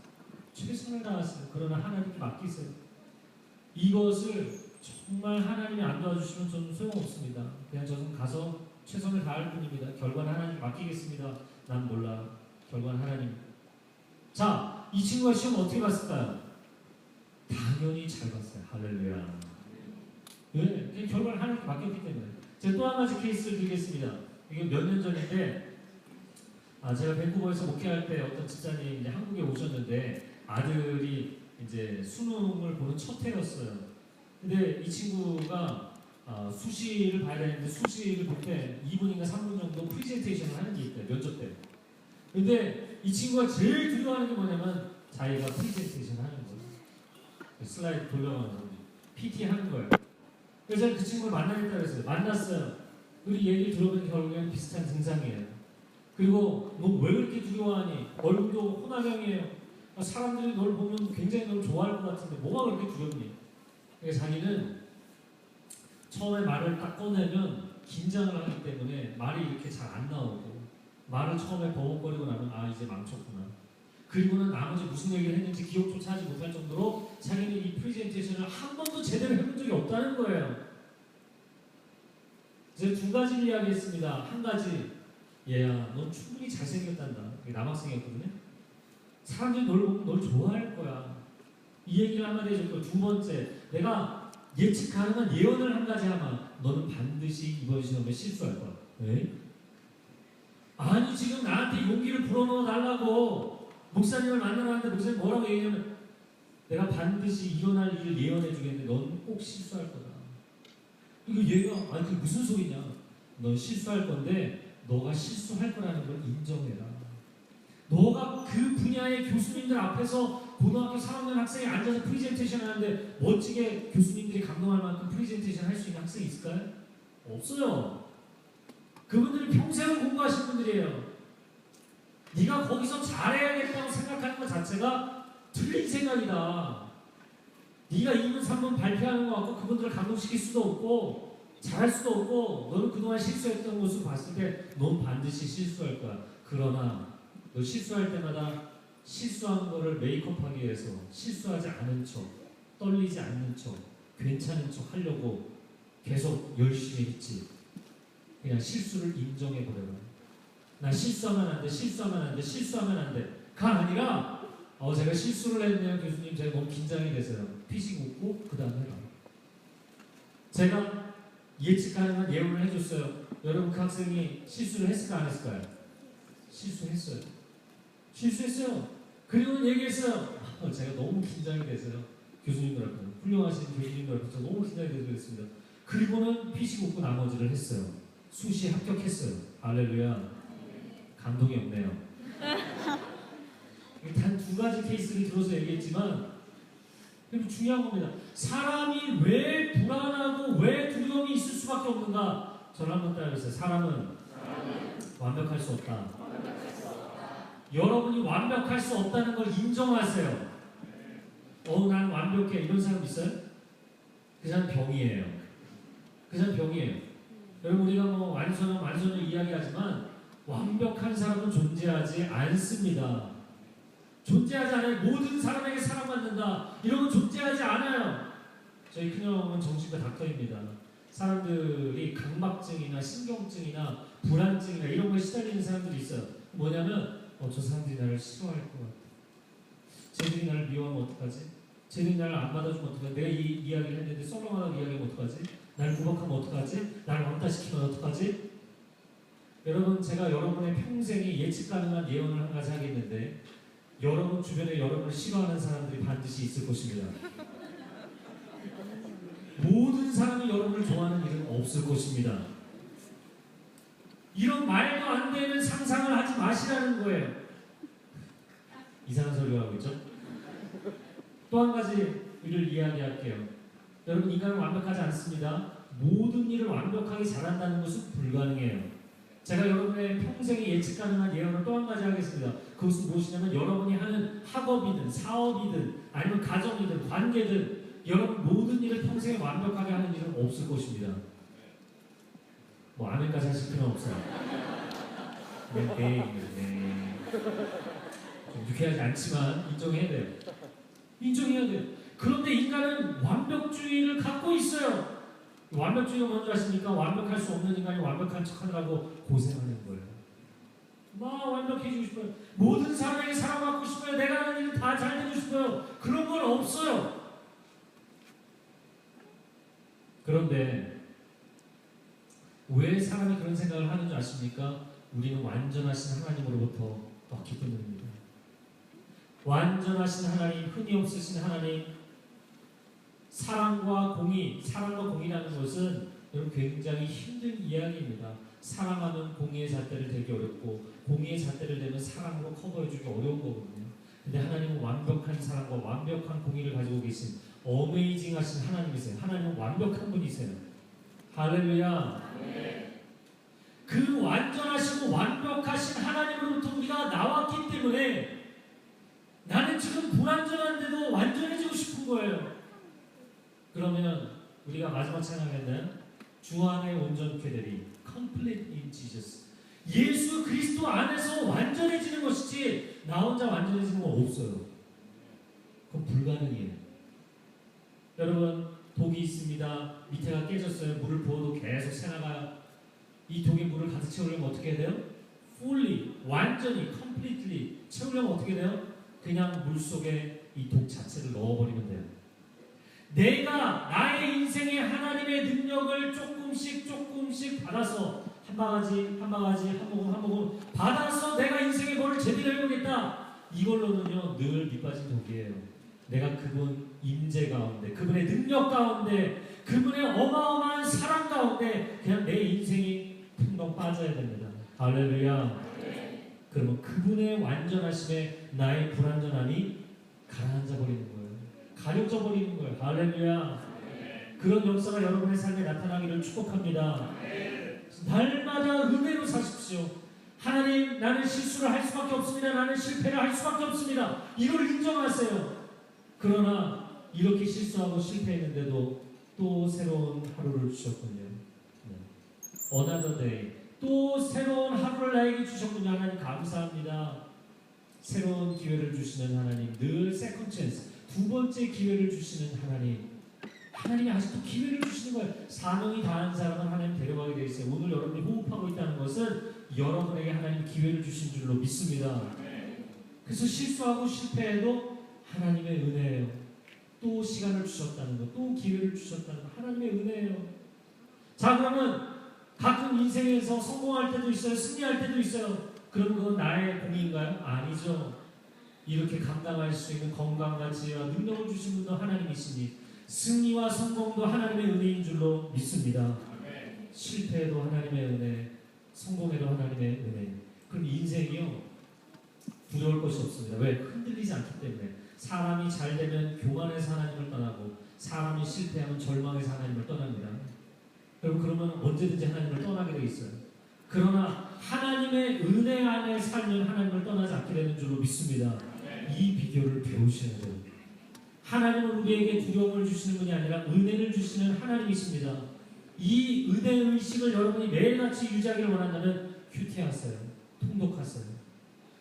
A: 최선을 다하세요. 그러나 하나님께 맡기세요. 이것을 정말 하나님이 안 도와주시면 저는 소용없습니다. 그냥 저는 가서 최선을 다할 뿐입니다. 결과는 하나님께 맡기겠습니다. 난 몰라. 결과는 하나님. 자, 이 친구가 시험 어떻게 봤을까요? 당연히 잘 봤어요. 할렐루야. 왜? 결과를 하나님께 맡겼기 때문에. 제가 또 한 가지 케이스를 드리겠습니다. 이게 몇 년 전인데, 제가 밴쿠버에서 목회할 때 어떤 집사님이 이제 한국에 오셨는데 아들이 이제 수능을 보는 첫 해였어요. 근데 이 친구가 수시를 봐야 되는데 수시를 볼 때 2분인가 3분 정도 프리젠테이션을 하는 게 있대요. 면접 때. 근데 이 친구가 제일 두려워하는 게 뭐냐면 자기가 프리젠테이션 하는 거예요. 슬라이드 돌려가면서 PT 하는 거예요. 그래서 그 친구를 만나겠다고 했어요. 만났어요. 우리 얘기 들어보니 결국엔 비슷한 증상이에요. 그리고 너 왜 그렇게 두려워하니? 얼굴도 호남형이에요. 사람들이 널 보면 굉장히 널 좋아할 것 같은데 뭐가 그렇게 두렵니? 그러니까 자기는 처음에 말을 딱 꺼내면 긴장을 하기 때문에 말이 이렇게 잘 안 나오고 말을 처음에 버벅거리고 나면 이제 망쳤구나. 그리고는 나머지 무슨 얘기를 했는지 기억조차 하지 못할 정도로 자기는 이 프레젠테이션을 한 번도 제대로 해본 적이 없다는 거예요. 제가 두 가지를 이야기했습니다. 한 가지, 얘야, 넌 충분히 잘생겼단다. 남학생이었거든요. 사람들이 널 보면 널 좋아할 거야. 이 얘기를 한마디 해줬고, 두 번째, 내가 예측 가능한 예언을 한 가지 하면 너는 반드시 이번 시험에 실수할 거야. 네? 아니 지금 나한테 용기를 불어넣어 달라고 목사님을 만나는데 목사님 뭐라고 얘기하면 내가 반드시 일어날 일을 예언해 주겠는데 넌 꼭 실수할 거다. 이거 얘가 아니 그게 무슨 소리냐? 넌 실수할 건데 너가 실수할 거라는 걸 인정해라. 너가 그 분야의 교수님들 앞에서 고등학교 3학년 학생이 앉아서 프리젠테이션 하는데 멋지게 교수님들이 감동할 만큼 프리젠테이션 할 수 있는 학생이 있을까요? 없어요. 그분들이 평생을 공부하신 분들이에요. 네가 거기서 잘해야겠다고 생각하는 것 자체가 틀린 생각이다. 네가 2문 3문 발표하는 것 같고 그분들을 감동시킬 수도 없고 잘할 수도 없고 너는 그동안 실수했던 모습을 봤을 때 넌 반드시 실수할 거야. 그러나 너 실수할 때마다 실수한 거를 메이크업하기 위해서 실수하지 않은 척, 떨리지 않는 척, 괜찮은 척 하려고 계속 열심히 했지. 그냥 실수를 인정해버려라. 나 실수하면 안 돼, 실수하면 안 돼, 실수하면 안 돼. 가 아니라 제가 실수를 했네요 교수님. 제가 너무 긴장이 돼서요. 피식 웃고 그 다음 해라. 제가 예측 가능한 예언을 해줬어요. 여러분 그 학생이 실수를 했을까 안 했을까요? 실수했어요. 실수했어요. 그리고는 얘기했어요. 제가 너무 긴장이 돼서요. 교수님들 앞에 훌륭하신 교수님들 앞에 너무 긴장이 돼서 그랬습니다. 그리고는 피식 웃고 나머지를 했어요. 수시에 합격했어요. 할렐루야. 감동이 없네요. 단 두 가지 케이스를 들어서 얘기했지만 그리고 중요한 겁니다. 사람이 왜 불안하고 왜 두려움이 있을 수밖에 없는가? 저를 한번 따라해보세요. 사람은 완벽할 수 없다. 여러분이 완벽할 수 없다는 걸 인정하세요. 난 완벽해. 이런 사람 있어요? 그 사람 병이에요. 그 사람 병이에요. 여러분 우리가 뭐 완선을 이야기하지만 완벽한 사람은 존재하지 않습니다. 존재하지 않아요. 모든 사람에게 사랑받는다. 이런 건 존재하지 않아요. 저희 큰형은 정신과 닥터입니다. 사람들이 강박증이나 신경증이나 불안증이나 이런 거에 시달리는 사람들이 있어요. 뭐냐면 저 사람들이 나를 싫어할 것 같아. 쟤들이 나를 미워하면 어떡하지? 쟤들이 나를 안 받아주면 어떡하지? 내가 이 이야기를 했는데 썰렁하다고 이야기하면 어떡하지? 날 구박하면 어떡하지? 날 왕따시키면 어떡하지? 여러분 제가 여러분의 평생에 예측 가능한 예언을 한 가지 하겠는데 여러분 주변에 여러분을 싫어하는 사람들이 반드시 있을 것입니다. 모든 사람이 여러분을 좋아하는 일은 없을 것입니다. 이런 말도 안 되는 상상을 하지 마시라는 거예요. 이상한 소리 하고 있죠? 또 한 가지 일을 이야기할게요. 여러분 인간은 완벽하지 않습니다. 모든 일을 완벽하게 잘한다는 것은 불가능해요. 제가 여러분의 평생에 예측 가능한 예언을 또 한 가지 하겠습니다. 그것은 무엇이냐면 여러분이 하는 학업이든 사업이든 아니면 가정이든 관계든 여러분 모든 일을 평생에 완벽하게 하는 일은 없을 것입니다. 뭐 아멘까지 하실 필요는 없어요. 네. 좀 유쾌하지 않지만 인정해야 돼요. 인정해야 돼요. 그런데 인간은 완벽주의를 갖고 있어요. 완벽주의가 뭔지 아십니까? 완벽할 수 없는 인간이 완벽한 척하느라고 고생하는 거예요. 완벽해지고 싶어요. 모든 사람에게 사랑받고 싶어요. 내가 하는 일은 다 잘 되고 싶어요. 그런 건 없어요. 그런데 왜 사람이 그런 생각을 하는 줄 아십니까? 우리는 완전하신 하나님으로부터 왔기 때문입니다. 완전하신 하나님, 흔히 없으신 하나님, 사랑과 공의라는 것은 여러분 굉장히 힘든 이야기입니다. 사랑하면 공의의 잣대를 대기 어렵고 공의의 잣대를 대면 사랑으로 커버해주기 어려운 거거든요. 근데 하나님은 완벽한 사랑과 완벽한 공의를 가지고 계신 어메이징하신 하나님이세요. 하나님은 완벽한 분이세요. 할렐루야. 그 완전하시고 완벽하신 하나님으로부터 우리가 나왔기 때문에 나는 지금 불완전한데도 완전해지고 싶은 거예요. 그러면 우리가 마지막 찬양했나요? 주 안에 온전케 되리 Complete in Jesus. 예수 그리스도 안에서 완전해지는 것이지 나 혼자 완전해지는 건 없어요. 그건 불가능해요. 여러분 독이 있습니다. 밑에가 깨졌어요. 물을 부어도 계속 새나가요. 이 독에 물을 가득 채우려면 어떻게 해야 돼요? fully, 완전히, completely 채우려면 어떻게 돼요? 그냥 물속에 이 독 자체를 넣어버리면 돼요. 내가 나의 인생에 하나님의 능력을 조금씩 받아서 한 바가지 한 모금 받아서 내가 인생에 뭐를 제대로 해보겠다. 이걸로는요 늘 밑빠진 독이에요. 내가 그분 임재 가운데, 그분의 능력 가운데, 그분의 어마어마한 사랑 가운데 그냥 내 인생이 풍덩 빠져야 됩니다. 할렐루야. 그러면 그분의 완전하심에 나의 불완전함이 가라앉아 버리는 거예요. 가려져 버리는 거예요. 할렐루야. 그런 역사가 여러분의 삶에 나타나기를 축복합니다. 날마다 은혜로 사십시오. 하나님, 나는 실수를 할 수밖에 없습니다. 나는 실패를 할 수밖에 없습니다. 이걸 인정하세요. 그러나 이렇게 실수하고 실패했는데도 또 새로운 하루를 주셨군요. Another day. 또 새로운 하루를 나에게 주셨군요. 하나님 감사합니다. 새로운 기회를 주시는 하나님, 늘 second chance, 두 번째 기회를 주시는 하나님. 하나님이 아직도 기회를 주시는 거예요. 사명이 다한 사람은 하나님 데려가게 되어 있어요. 오늘 여러분이 호흡하고 있다는 것은 여러분에게 하나님 기회를 주신 줄로 믿습니다. 그래서 실수하고 실패해도 하나님의 은혜예요. 또 시간을 주셨다는 것, 또 기회를 주셨다는 것, 하나님의 은혜예요. 자, 그러면 가끔 인생에서 성공할 때도 있어요. 승리할 때도 있어요. 그럼 그건 나의 공인가요? 아니죠. 이렇게 감당할 수 있는 건강과 지혜와 능력을 주신 분도 하나님이시니 승리와 성공도 하나님의 은혜인 줄로 믿습니다. 실패해도 하나님의 은혜, 성공해도 하나님의 은혜. 그럼 인생이요 두려울 것이 없습니다. 왜? 흔들리지 않기 때문에. 사람이 잘 되면 교만해서 하나님을 떠나고 사람이 실패하면 절망해서 하나님을 떠납니다. 여러분 그러면 언제든지 하나님을 떠나게 돼 있어요. 그러나 하나님의 은혜 안에 살면 하나님을 떠나지 않게 되는 줄로 믿습니다. 이 비결을 배우셔야 돼요. 하나님은 우리에게 두려움을 주시는 분이 아니라 은혜를 주시는 하나님이십니다. 이 은혜 의식을 여러분이 매일같이 유지하기를 원한다면 큐티하세요. 통독하세요.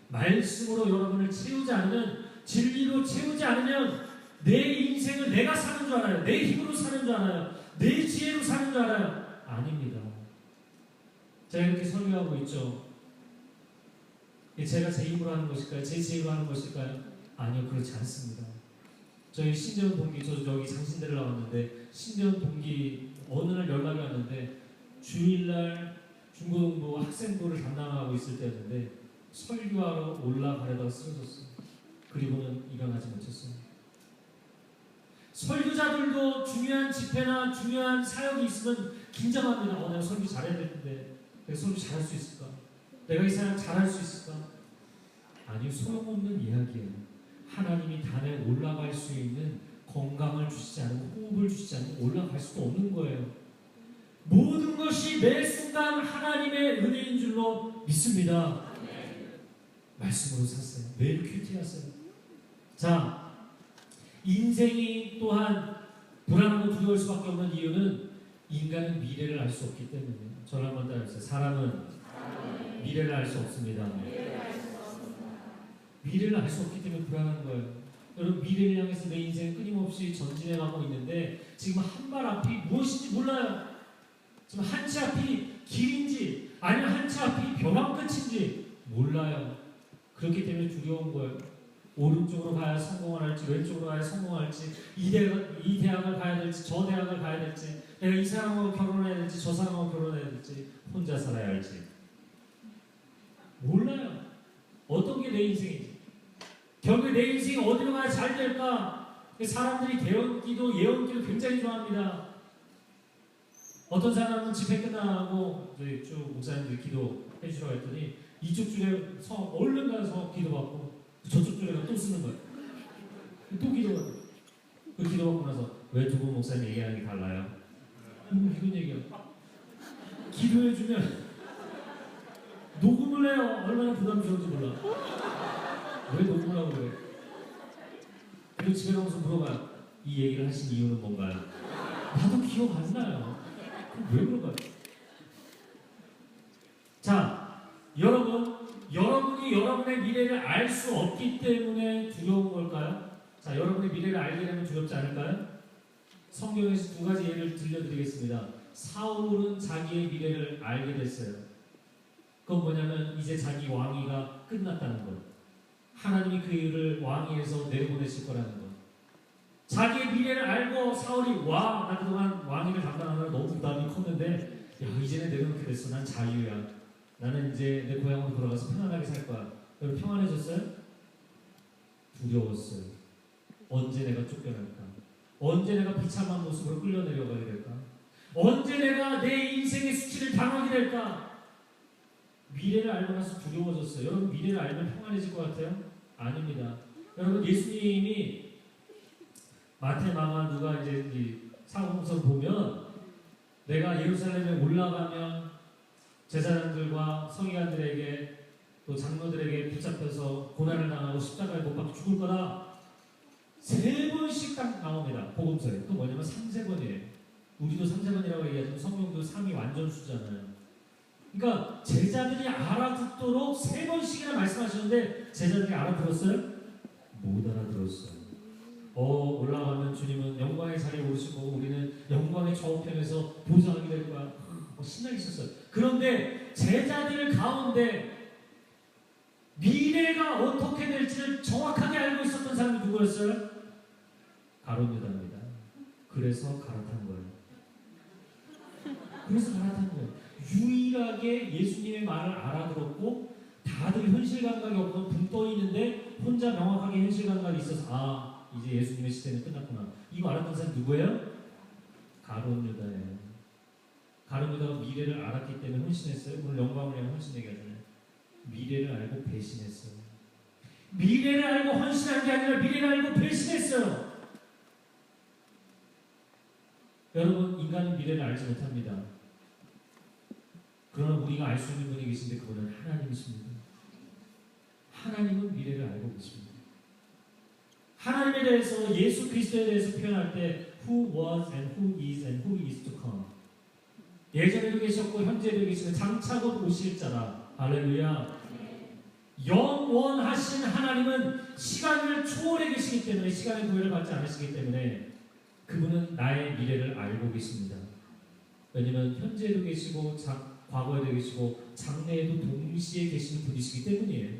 A: 말씀으로 여러분을 채우지 않으면, 진리로 채우지 않으면 내 인생을 내가 사는 줄 알아요. 내 힘으로 사는 줄 알아요. 내 지혜로 사는 줄 알아요. 아닙니다. 제가 이렇게 설교하고 있죠. 제가 제 힘으로 하는 것일까요? 제 지혜로 하는 것일까요? 아니요, 그렇지 않습니다. 저희 신재원 동기, 저도 저기 장신대를 나왔는데 신재원 동기 어느 날 연락이 왔는데 주일날 중고등부 학생부를 담당하고 있을 때였는데 설교하러 올라가려다가 쓰러졌어요. 그리고는 일어나지 못했어요. 설교자들도 중요한 집회나 중요한 사역이 있으면 긴장합니다. 내가 설교 잘해야 되는데 내가 설교 잘할 수 있을까? 내가 이 사역 잘할 수 있을까? 아니요, 소용없는 이야기예요. 하나님이 단에 올라갈 수 있는 건강을 주시지 않으면, 호흡을 주시지 않으면 올라갈 수도 없는 거예요. 모든 것이 매 순간 하나님의 은혜인 줄로 믿습니다. 말씀으로 사세요. 매일 큐티하세요. 자, 인생이 또한 불안하고 두려울 수밖에 없는 이유는 인간은 미래를 알 수 없기 때문이에요. 저를 한번 따라해주세요. 사람은 미래를 알 수 없습니다. 미래를 알 수 없기 때문에 불안한 거예요. 여러분, 미래를 향해서 내 인생은 끊임없이 전진해 가고 있는데 지금 한 발 앞이 무엇인지 몰라요. 지금 한 치 앞이 길인지 아니면 한 치 앞이 벼랑 끝인지 몰라요. 그렇기 때문에 두려운 거예요. 오른쪽으로 가야 성공을 할지 왼쪽으로 가야 성공할지, 이 대학을 가야 될지 저 대학을 가야 될지, 내가 이 사람하고 결혼해야 될지 저 사람하고 결혼해야 될지, 혼자 살아야 할지 몰라요. 어떤 게 내 인생인지. 결국에 내 인생이 어디로 가야 잘 될까? 사람들이 대언기도 예언기도 굉장히 좋아합니다. 어떤 사람은 집회 끝나고 저희 쭉 목사님들 기도해 주라고 했더니 이쪽 줄에 얼른 가서 기도받고 저쪽 줄에 또 쓰는 거예요. 또 기도받고. 그 기도받고 나서 왜 두 분 목사님 얘기하는 게 달라요? 이런 얘기야. 기도해주면 녹음을 해요. 얼마나 부담스러운지 몰라. 왜 녹음을 하고 그래? 그리고 집에 가면서 물어봐요. 이 얘기를 하신 이유는 뭔가요? 나도 기억 안 나요. 왜 그럴까요? 자, 여러분이 여러분의 미래를 알 수 없기 때문에 두려운 걸까요? 자, 여러분의 미래를 알게 되면 두렵지 않을까요? 성경에서 두 가지 예를 들려드리겠습니다. 사울은 자기의 미래를 알게 됐어요. 그건 뭐냐면 이제 자기 왕위가 끝났다는 것. 하나님이 그를 왕위에서 내려보내실 거라는 것. 자기의 미래를 알고 사울이 나 그동안 왕위를 담당하느라 너무 부담이 컸는데 이제는 내려놓게 됐어. 난 자유야. 나는 이제 내 고향으로 돌아가서 편안하게 살 거야. 여러분 평안해졌어요? 두려웠어요. 언제 내가 쫓겨날까? 언제 내가 비참한 모습으로 끌려 내려가게 될까? 언제 내가 내 인생의 수치를 당하게 될까? 미래를 알고 나서 두려워졌어요. 여러분 미래를 알면 평안해질 것 같아요? 아닙니다. 여러분 예수님이 마태, 마가, 누가 이제 이 사복음서를 보면 내가 예루살렘에 올라가면 제사장들과 서기관들에게 또 장로들에게 붙잡혀서 고난을 당하고 십자가에 못 박혀 죽을 거다. 3번씩 딱 나옵니다. 복음서에. 또 뭐냐면 3세번이에요. 우리도 3세번이라고 얘기하지만 성경도 3이 완전수잖아요. 그러니까 제자들이 알아듣도록 3번씩이나 말씀하시는데 제자들이 알아들었어요? 못 알아들었어요. 올라가면 주님은 영광의 자리에 오르실 거고 우리는 영광의 좌우편에서 보좌하게 될 거야. 신나게 있었어요. 그런데 제자들 가운데 미래가 어떻게 될지를 정확하게 알고 있었던 사람이 누구였어요? 가룟 유다입니다. 그래서 갈아탄 거예요. 유일하게 예수님의 말을 알아들었고 다들 현실 감각이 없는 붕 떠 있는데 혼자 명확하게 현실 감각이 있어서 이제 예수님의 시대는 끝났구나. 이거 알았던 사람 누구예요? 가룟 유다예요. 가룟 유다가 미래를 알았기 때문에 헌신했어요. 오늘 영광을 위한 헌신 얘기하잖아요. 미래를 알고 배신했어요. 미래를 알고 헌신한 게 아니라 미래를 알고 배신했어요. 여러분 인간은 미래를 알지 못합니다. 그러나 우리가 알 수 있는 분이 계신데 그분은 하나님이십니다. 하나님은 미래를 알고 계십니다. 하나님에 대해서 예수 그리스도에 대해서 표현할 때 who was and who is and who is to come. 예전에도 계셨고 현재도 계시고 장차 곧 오실 자라. 할렐루야. 영원하신 하나님은 시간을 초월해 계시기 때문에 시간의 구애를 받지 않으시기 때문에 그분은 나의 미래를 알고 계십니다. 왜냐하면 현재에도 계시고 과거에도 계시고 장래에도 동시에 계시는 분이시기 때문이에요.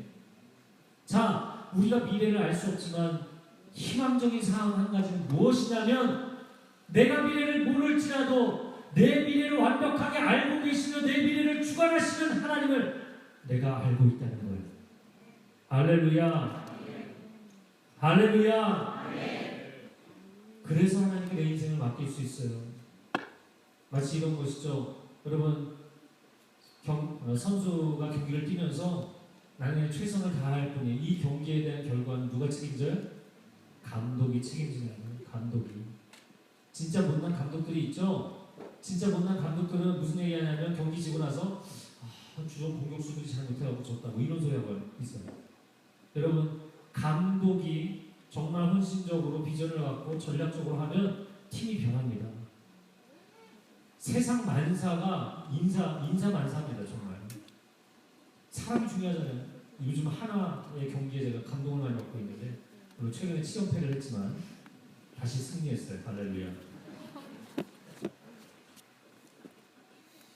A: 자, 우리가 미래를 알 수 없지만 희망적인 상황 한 가지는 무엇이냐면 내가 미래를 모를지라도 내 미래를 완벽하게 알고 계시며 내 미래를 주관하시는 하나님을 내가 알고 있다는 거예요. 할렐루야. 할렐루야. 그래서 하나님께 내 인생을 맡길 수 있어요. 마치 이런 것이죠. 여러분 선수가 경기를 뛰면서 나는 최선을 다할 뿐이에요. 이 경기에 대한 결과는 누가 책임져요? 감독이 책임지는 거예요. 감독이. 진짜 못난 감독들이 있죠. 진짜 못난 감독들은 무슨 얘기하냐면 경기 지고 나서 주전 공격수들이 잘 못해가지고 졌다 뭐 이런 소리 하고 있어요. 여러분 감독이 정말 헌신적으로 비전을 갖고 전략적으로 하면 팀이 변합니다. 세상 만사가 인사만사입니다. 정말 사람이 중요하잖아요. 요즘 하나의 경기에 제가 감동을 많이 받고 있는데 물론 최근에 7연패를 했지만 다시 승리했어요. 할렐루야.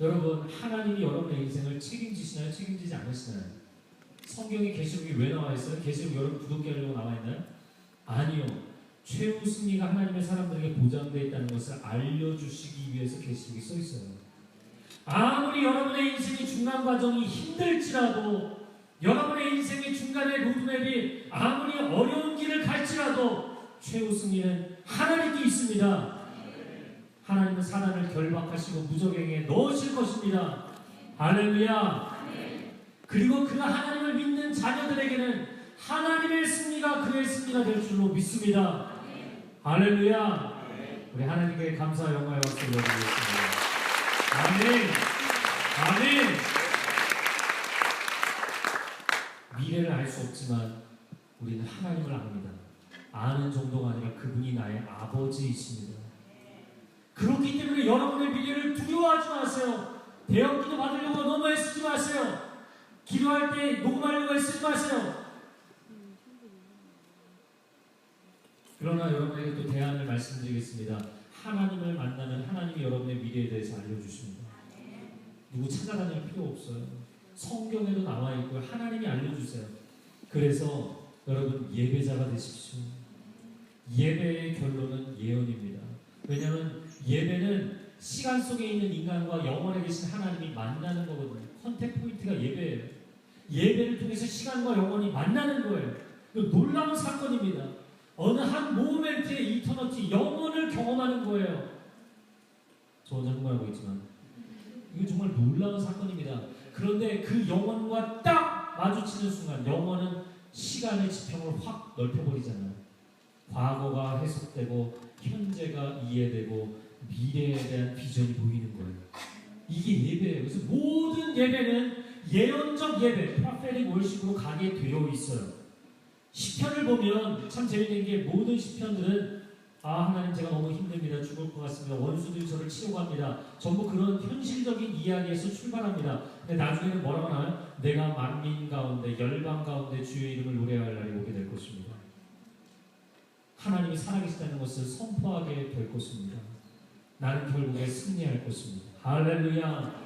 A: 여러분 하나님이 여러분의 인생을 책임지시나요? 책임지지 않으시나요? 성경에 계시록이 왜 나와 있어요? 계시록 여러분 구독해 하려고 나와 있나요? 아니요. 최후 승리가 하나님의 사람들에게 보장되어 있다는 것을 알려주시기 위해서 계시록이 써 있어요. 아무리 여러분의 인생의 중간 과정이 힘들지라도 여러분의 인생의 중간의 로드맵이 아무리 어려운 길을 갈지라도 최후 승리는 하나님께 있습니다. 하나님은 사단을 결박하시고 무적행에 넣으실 것입니다. 할렐루야. 그리고 그가 하나님을 믿는 자녀들에게는 하나님의 승리가 그의 승리가 될 줄로 믿습니다. 할렐루야. 우리 하나님께 감사와 영광의 박수를 올려드리겠습니다. 아멘. 아멘. 미래를 알 수 없지만 우리는 하나님을 압니다. 아는 정도가 아니라 그분이 나의 아버지이십니다. 그렇기 때문에 여러분의 미래를 두려워하지 마세요. 대형기도 받으려고 너무 애쓰지 마세요. 기도할 때 녹음하려고 애쓰지 마세요. 그러나 여러분에게 또 대안을 말씀드리겠습니다. 하나님을 만나면 하나님이 여러분의 미래에 대해서 알려주십니다. 누구 찾아다닐 필요 없어요. 성경에도 나와 있고 하나님이 알려주세요. 그래서 여러분 예배자가 되십시오. 예배의 결론은 예언입니다. 왜냐하면 예배는 시간 속에 있는 인간과 영원에 계신 하나님이 만나는 거거든요. 컨택 포인트가 예배예요. 예배를 통해서 시간과 영원이 만나는 거예요. 놀라운 사건입니다. 어느 한 모멘트의 이터너티, 영원을 경험하는 거예요. 저 혼자 흥분하고 있지만 이거 정말 놀라운 사건입니다. 그런데 그 영혼과 딱 마주치는 순간 영혼은 시간의 지평을 확 넓혀버리잖아요. 과거가 해석되고 현재가 이해되고 미래에 대한 비전이 보이는 거예요. 이게 예배예요. 그래서 모든 예배는 예언적 예배, 프로페틱 월십으로 가게 되어 있어요. 시편을 보면 참 재밌는 게 모든 시편들은 하나님 제가 너무 힘듭니다. 죽을 것 같습니다. 원수들이 저를 치려고 합니다. 전부 그런 현실적인 이야기에서 출발합니다. 근데 나중에는 뭐라고 하나요? 내가 만민 가운데 열방 가운데 주의 이름을 노래할 날이 오게 될 것입니다. 하나님이 살아계시다는 것을 선포하게 될 것입니다. 나는 결국에 승리할 것입니다. 할렐루야.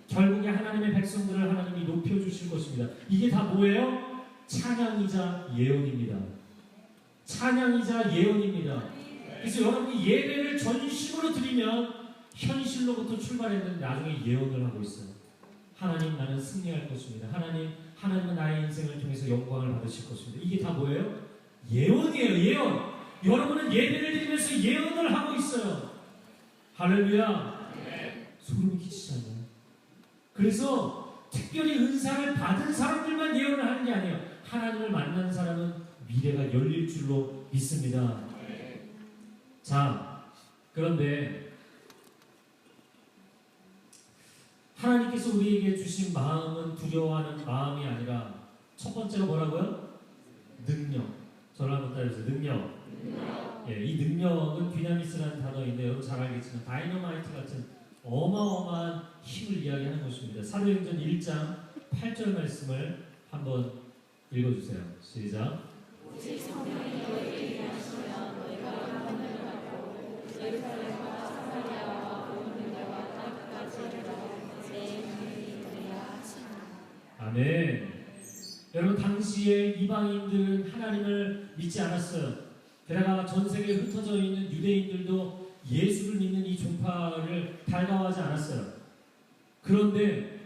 A: 결국에 하나님의 백성들을 하나님이 높여주실 것입니다. 이게 다 뭐예요? 찬양이자 예언입니다. 찬양이자 예언입니다. 그래서 여러분이 예배를 전심으로 드리면 현실로부터 출발했는데 나중에 예언을 하고 있어요. 하나님 나는 승리할 것입니다. 하나님은 나의 인생을 통해서 영광을 받으실 것입니다. 이게 다 뭐예요? 예언이에요. 예언. 여러분은 예배를 드리면서 예언을 하고 있어요. 할렐루야. 소름이 끼치잖아요. 그래서 특별히 은사를 받은 사람들만 예언을 하는 게 아니에요. 하나님을 만난 사람은 미래가 열릴 줄로 믿습니다. 자, 그런데 하나님께서 우리에게 주신 마음은 두려워하는 마음이 아니라 첫 번째가 뭐라고요? 능력. 저를 한번 따라해주세요. 능력. 예, 이 능력은 디나미스라는 단어인데 여러분 잘 알겠지만 다이너마이트 같은 어마어마한 힘을 이야기하는 것입니다. 사도행전 1장 8절 말씀을 한번 읽어주세요. 시작.
B: 오직 성령이 너희에게 임하시면 너희가 감동을 받고 예루살렘과 사마리아와 온 유다와 땅끝까지 내 이름이 되리라 하시니라.
A: 아멘. 여러분 당시에 이방인들은 하나님을 믿지 않았어요. 게다가 전 세계에 흩어져 있는 유대인들도 예수를 믿는 이 종파를 달가워하지 않았어요. 그런데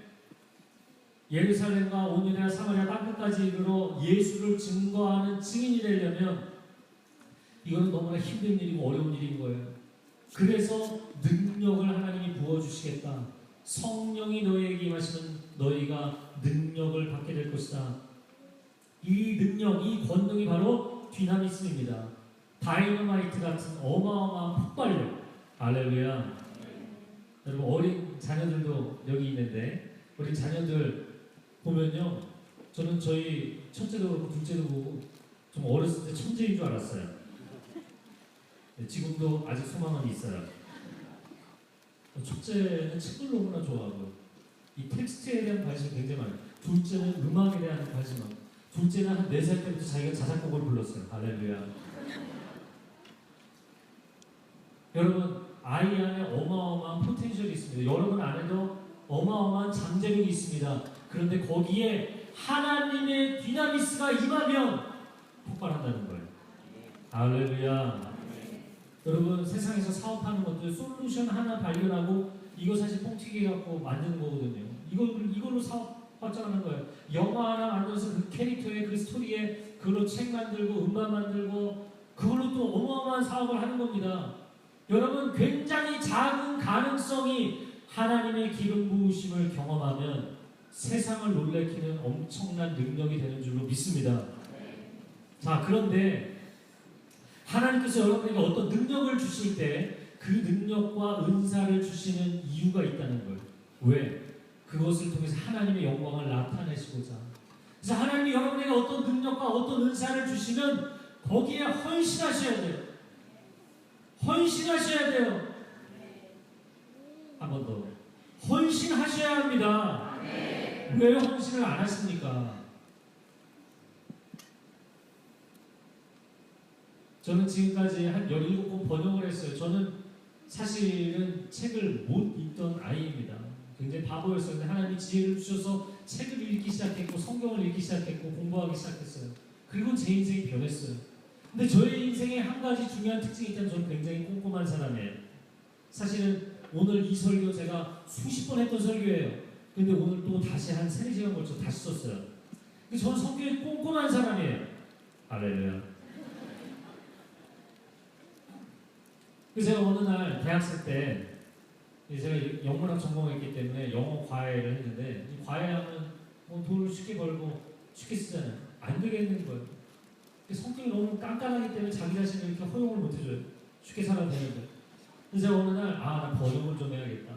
A: 예루살렘과 온 유대와 사마리아 땅끝까지 이르러 예수를 증거하는 증인이 되려면 이거는 너무나 힘든 일이고 어려운 일인 거예요. 그래서 능력을 하나님이 부어주시겠다. 성령이 너희에게 임하시면 너희가 능력을 받게 될 것이다. 이 능력, 이 권능이 바로 디나미즘입니다. 다이너마이트 같은 어마어마한 폭발력. 할렐루야. 여러분 어린 자녀들도 여기 있는데 우리 자녀들 보면요, 저는 저희 첫째도 그렇고 둘째도 보고 좀 어렸을 때 천재인 줄 알았어요. 네, 지금도 아직 소망은 있어요. 첫째는 책을 너무나 좋아하고 이 텍스트에 대한 관심이 굉장히 많아요. 둘째는 음악에 대한 관심이 많아요. 둘째는 한 4살 때부터 자기가 자작곡을 불렀어요. 할렐루야. 여러분 아이 안에 어마어마한 포텐셜이 있습니다. 여러분 안에도 어마어마한 잠재력이 있습니다. 그런데 거기에 하나님의 디나미스가 임하면 폭발한다는 거예요. 할렐루야. 여러분 세상에서 사업하는 것들 솔루션 하나 발견하고 이거 사실 뻥튀기 갖고 만드는 거거든요. 이걸로 사업 확장하는 거예요. 영화 하나 만들어서 그 캐릭터에 그 스토리에 그걸로 책 만들고 음반 만들고 그걸로 또 어마어마한 사업을 하는 겁니다. 여러분 굉장히 작은 가능성이 하나님의 기름 부으심을 경험하면 세상을 놀래키는 엄청난 능력이 되는 줄로 믿습니다. 자, 그런데 하나님께서 여러분에게 어떤 능력을 주실 때 그 능력과 은사를 주시는 이유가 있다는 거예요. 왜? 그것을 통해서 하나님의 영광을 나타내시고자. 그래서 하나님이 여러분에게 어떤 능력과 어떤 은사를 주시면 거기에 헌신하셔야 돼요. 헌신하셔야 돼요. 한 번 더. 헌신하셔야 합니다. 왜 헌신을 안 하십니까? 저는 지금까지 한 17권 번역을 했어요. 저는 사실은 책을 못 읽던 아이입니다. 굉장히 바보였었는데 하나님이 지혜를 주셔서 책을 읽기 시작했고 성경을 읽기 시작했고 공부하기 시작했어요. 그리고 제 인생이 변했어요. 근데 저의 인생에 한 가지 중요한 특징이 있다면 저는 굉장히 꼼꼼한 사람이에요. 사실은 오늘 이 설교 제가 수십 번 했던 설교예요. 근데 오늘 또 다시 한 3-4시간 걸쳐 다시 썼어요. 저는 성격이 꼼꼼한 사람이에요. 할렐루야. 그래서 제가 어느 날 대학생 때 제가 영문학 전공했기 때문에 영어 과외를 했는데 이 과외하면 뭐 돈을 쉽게 벌고 쉽게 쓰잖아요. 안 되겠는 거예요. 성격이 너무 깐깐하기 때문에 자기 자신을 이렇게 허용을 못 해줘요. 쉽게 살아야 되는데. 그래서 제가 어느 날 나 번역을 좀 해야겠다.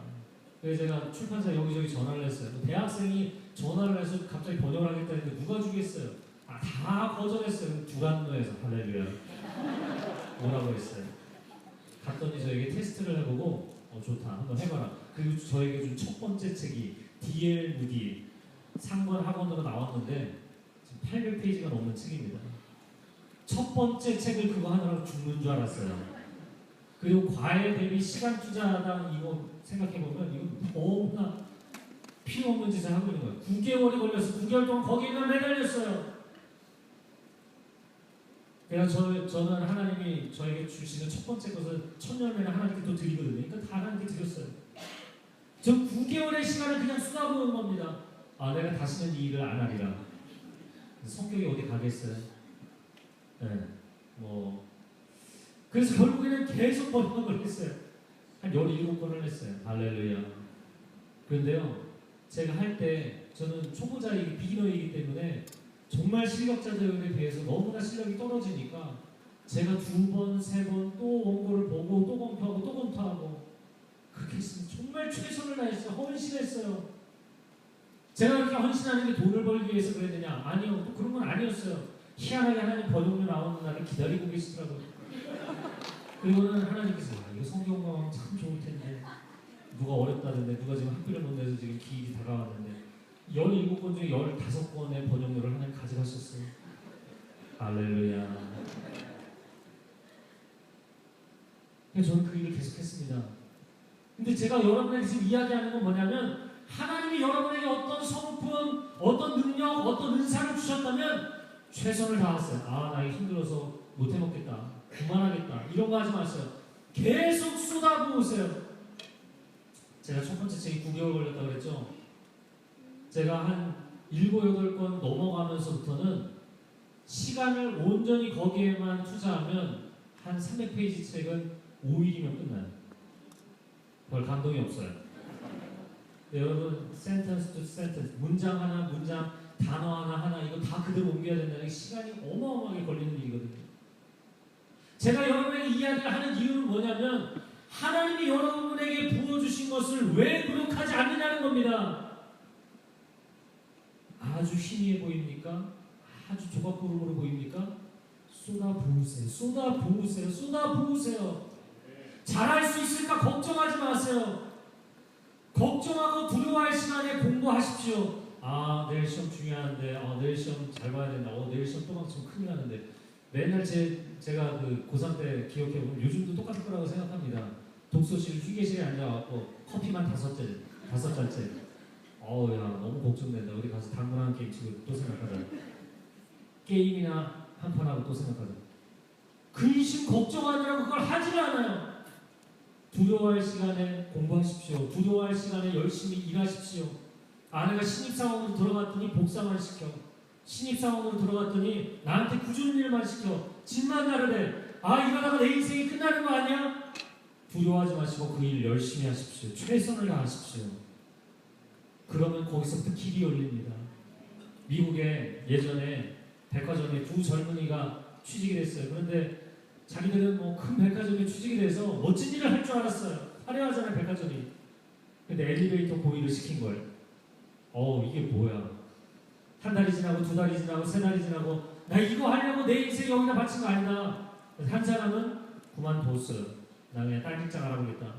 A: 그래서 제가 출판사 여기저기 전화를 했어요. 대학생이 전화를 해서 갑자기 번역을 하겠다는데 누가 주겠어요? 다 거절했어요. 두란노에서. 할렐루야. 뭐라고 했어요? 갔더니 저에게 테스트를 해보고 좋다. 한번 해봐라. 그리고 저에게 준 첫 번째 책이 D.L. 무디 상권 학원으로 나왔는데 지금 800페이지가 넘는 책입니다. 첫 번째 책을 그거 하느라고 죽는 줄 알았어요. 그리고 과외 대비 시간 투자당 이거 생각해보면 이거 너무나 필요 없는 짓을 하고 있는 거예요. 9개월이 걸려서 9개월 동안 거기에만 매달렸어요. 그래서 저는 하나님이 저에게 주시는 첫 번째 것은 첫 열매는 하나님께 또 드리거든요. 그러니까 다 하나님께 드렸어요. 저 9개월의 시간을 그냥 쏟아부은 겁니다. 내가 다시는 이 일을 안 하리라. 성격이 어디 가겠어요? 네, 그래서 결국에는 계속 번역을 했어요. 한 17권을 했어요. 할렐루야. 그런데요, 제가 할 때 저는 초보자이기 비기너이기 때문에 정말 실력자들에 비해서 너무나 실력이 떨어지니까 제가 2번, 3번 또 원고를 보고 또 검토하고 또 검토하고 그렇게 했습니다. 정말 최선을 다했어요. 헌신했어요. 제가 그렇게 헌신하는 게 돈을 벌기 위해서 그랬느냐? 아니요. 또 그런 건 아니었어요. 희한하게 하나님 번역료 나오는 날을 기다리고 계시더라고요. 그리고는 하나님께서 이거 성경 강화하면 참 좋을 텐데 누가 어렵다던데 누가 지금 학비를 못 내서 지금 기일이 다가왔는데 17권 중에 15권의 번역료를 하나님 가져가셨어요. 할렐루야. 그래서 저는 그 일을 계속했습니다. 근데 제가 여러분에게 지금 이야기하는 건 뭐냐면 하나님이 여러분에게 어떤 성품, 어떤 능력, 어떤 은사를 주셨다면 최선을 다했어요. 나 이거 힘들어서 못 해먹겠다. 그만하겠다. 이런 거 하지 마세요. 계속 쏟아부으세요. 제가 첫 번째 책이 9개월 걸렸다고 그랬죠. 제가 한 7, 8권 넘어가면서부터는 시간을 온전히 거기에만 투자하면 한 300페이지 책은 5일이면 끝나요. 별 감동이 없어요. 네, 여러분 센텐스 투 센텐스 문장 하나 문장 단어 하나 이거 다 그대로 옮겨야 된다는 게 시간이 어마어마하게 걸리는 일이거든요. 제가 여러분에게 이야기를 하는 이유는 뭐냐면 하나님이 여러분에게 부어주신 것을 왜 노력하지 않느냐는 겁니다. 아주 희미해 보입니까? 아주 조각구름으로 보입니까? 쏟아부으세요. 쏟아부으세요. 쏟아부으세요. 잘할 수 있을까 걱정하지 마세요. 걱정하고 두려워할 시간에 공부하십시오. 내일 시험 중요한데 내일 시험 잘 봐야 된다. 내일 시험 또 망치면 큰일 나는데 맨날 제가 그 고3 때 기억해보면 요즘도 똑같을 거라고 생각합니다. 독서실 휴게실에 앉아갖고 커피만 5잔째 너무 걱정된다. 어디 가서 당근 한 게임 치고 또 생각하자. 게임이나 한판 하고 또 생각하자. 근심 걱정하느라고 그걸 하지를 않아요. 두려워할 시간에 공부하십시오. 두려워할 시간에 열심히 일하십시오. 아내가 신입사원으로 들어갔더니 복사만 시켜. 신입사원으로 들어갔더니 나한테 꾸준한 일만 시켜. 집만 나르래. 이러다가 내 인생이 끝나는 거 아니야? 두려워하지 마시고 그 일 열심히 하십시오. 최선을 다하십시오. 그러면 거기서부터 길이 열립니다. 미국에 예전에 백화점에 2 젊은이가 취직이 됐어요. 그런데 자기들은 큰 백화점에 취직이 돼서 멋진 일을 할 줄 알았어요. 화려하잖아요, 백화점이. 근데 엘리베이터 보이를 시킨 거예요. 이게 뭐야. 한 달이 지나고 2달이 지나고 3달이 지나고 나 이거 하려고 내 인생 여기다 바친 거 아니다. 한 사람은 그만뒀어요. 나 그냥 딴 직장 알아보겠다.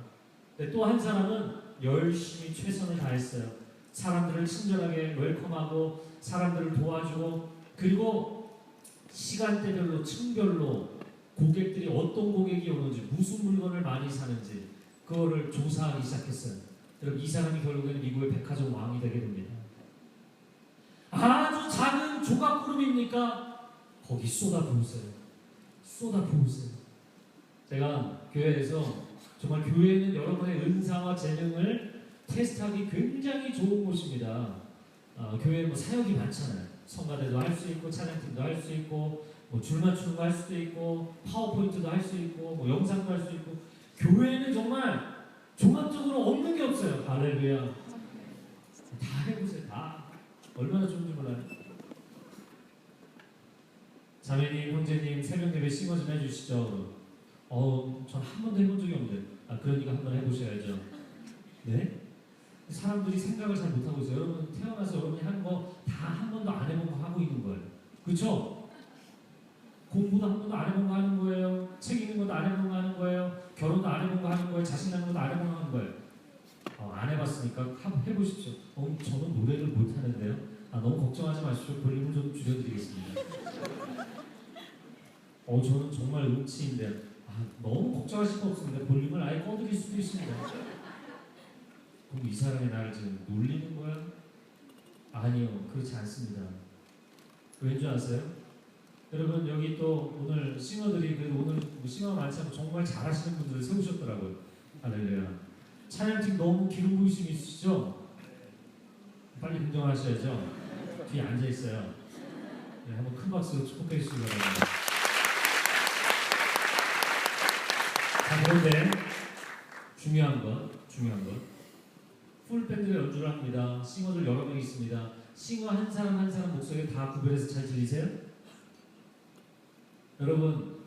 A: 근데 또 한 사람은 열심히 최선을 다했어요. 사람들을 친절하게 웰컴하고 사람들을 도와주고 그리고 시간대별로 층별로 고객들이 어떤 고객이 오는지 무슨 물건을 많이 사는지 그거를 조사하기 시작했어요. 여러분 이 사람이 결국에는 미국의 백화점 왕이 되게 됩니다. 조각구름입니까? 거기 쏟아 부으세요. 쏟아 부으세요. 제가 교회에서 정말 교회는 여러분의 은사와 재능을 테스트하기 굉장히 좋은 곳입니다. 교회는 뭐 사역이 많잖아요. 성가대도 할 수 있고 찬양팀도 할 수 있고 뭐 줄 맞추는 거 할 수도 있고 파워포인트도 할 수 있고 뭐 영상도 할 수 있고 교회는 정말 종합적으로 없는 게 없어요. 할렐루야. 다 해보세요. 다. 얼마나 좋은지 몰라요. 자매님, 형제님, 새벽 예배 싱어 좀 해주시죠. 전 한 번도 해본 적이 없는데. 그러니까 한번 해보셔야죠. 네? 사람들이 생각을 잘 못하고 있어요. 여러분 태어나서 여러분이 하는 거 다 한 번도 안 해본 거 하고 있는 거예요. 그렇죠? 공부도 한 번도 안 해본 거 하는 거예요. 책 읽는 것도 안 해본 거 하는 거예요. 결혼도 안 해본 거 하는 거예요. 자신 낳는 것도 안 해본 거 하는 거예요. 안 해봤으니까 해보십시오. 저는 노래를 못하는데요. 너무 걱정하지 마십시오. 볼륨을 좀 줄여드리겠습니다. 저는 정말 음치인데 너무 걱정하실 거 없습니다. 볼륨을 아예 꺼드릴 수도 있습니다. 그럼 이 사람이 나를 지금 놀리는 거야? 아니요, 그렇지 않습니다. 왠 줄 아세요? 여러분 여기 또 오늘 싱어들이 그래도 오늘 싱어 많지 않고 정말 잘하시는 분들을 세우셨더라고요. 할렐루야. 찬양팀 너무 기름 부으심이 있으시죠? 빨리 긍정하셔야죠. 뒤에 앉아 있어요. 네, 한번 큰 박수로 축복해 주시기 바랍니다. 자, 그런데 중요한 건 풀밴드가 연주를 합니다. 싱어들 여러 명 있습니다. 싱어 한 사람 한 사람 목소리 다 구별해서 잘 들리세요? 여러분,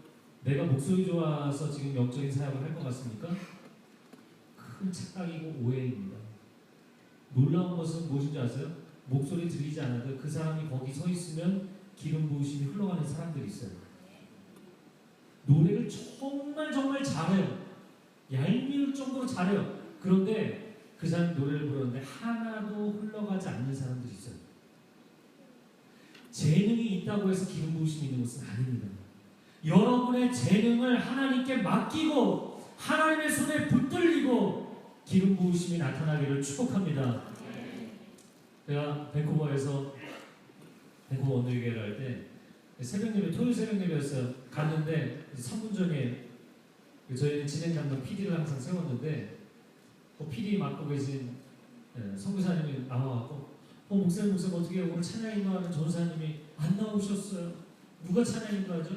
A: 내가 목소리 좋아서 지금 영적인 사역을 할 것 같습니까? 큰 착각이고 오해입니다. 놀라운 것은 무엇인지 아세요? 목소리 들리지 않아도 그 사람이 거기 서 있으면 기름 부으심이 흘러가는 사람들이 있어요. 노래를 정말 잘해요. 얄미울 정도로 잘해요. 그런데 그 사람이 노래를 부르는데 하나도 흘러가지 않는 사람들이 있어요. 재능이 있다고 해서 기름 부으심이 있는 것은 아닙니다. 여러분의 재능을 하나님께 맡기고 하나님의 손에 붙들리고 기름 부으심이 나타나기를 축복합니다. 제가 밴쿠버에서 밴쿠버 원더교회를 할 때 새벽 예배, 토요일 새벽 예배였어요. 갔는데 3분 전에 저희는 진행 담당 PD를 항상 세웠는데 PD 맡고 계신 선교사님이 나와갖고 목사님 어떻게 오늘 찬양 인도하는 전사님이 안 나오셨어요. 누가 찬양 인도하죠?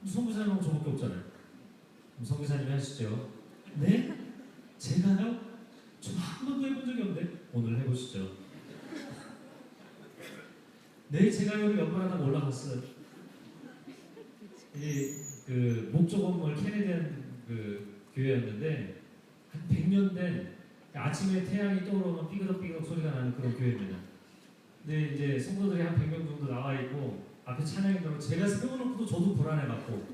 A: 선교사님하고 저밖에 없잖아요. 선교사님이 하시죠. 네? 제가요? 저 한 번도 해본 적이 없는데 오늘 해보시죠. 네, 제가 여기 연말하다 올라갔어요. 그 목조 건물 캐네디안 그 교회였는데 한 100년 된 아침에 태양이 떠오르면 삐그덕삐그덕 소리가 나는 그런 교회입니다. 근데 이제 성도들이 한 100명 정도 나와 있고 앞에 찬양이 들어오고 제가 세워놓고도 저도 불안해갖고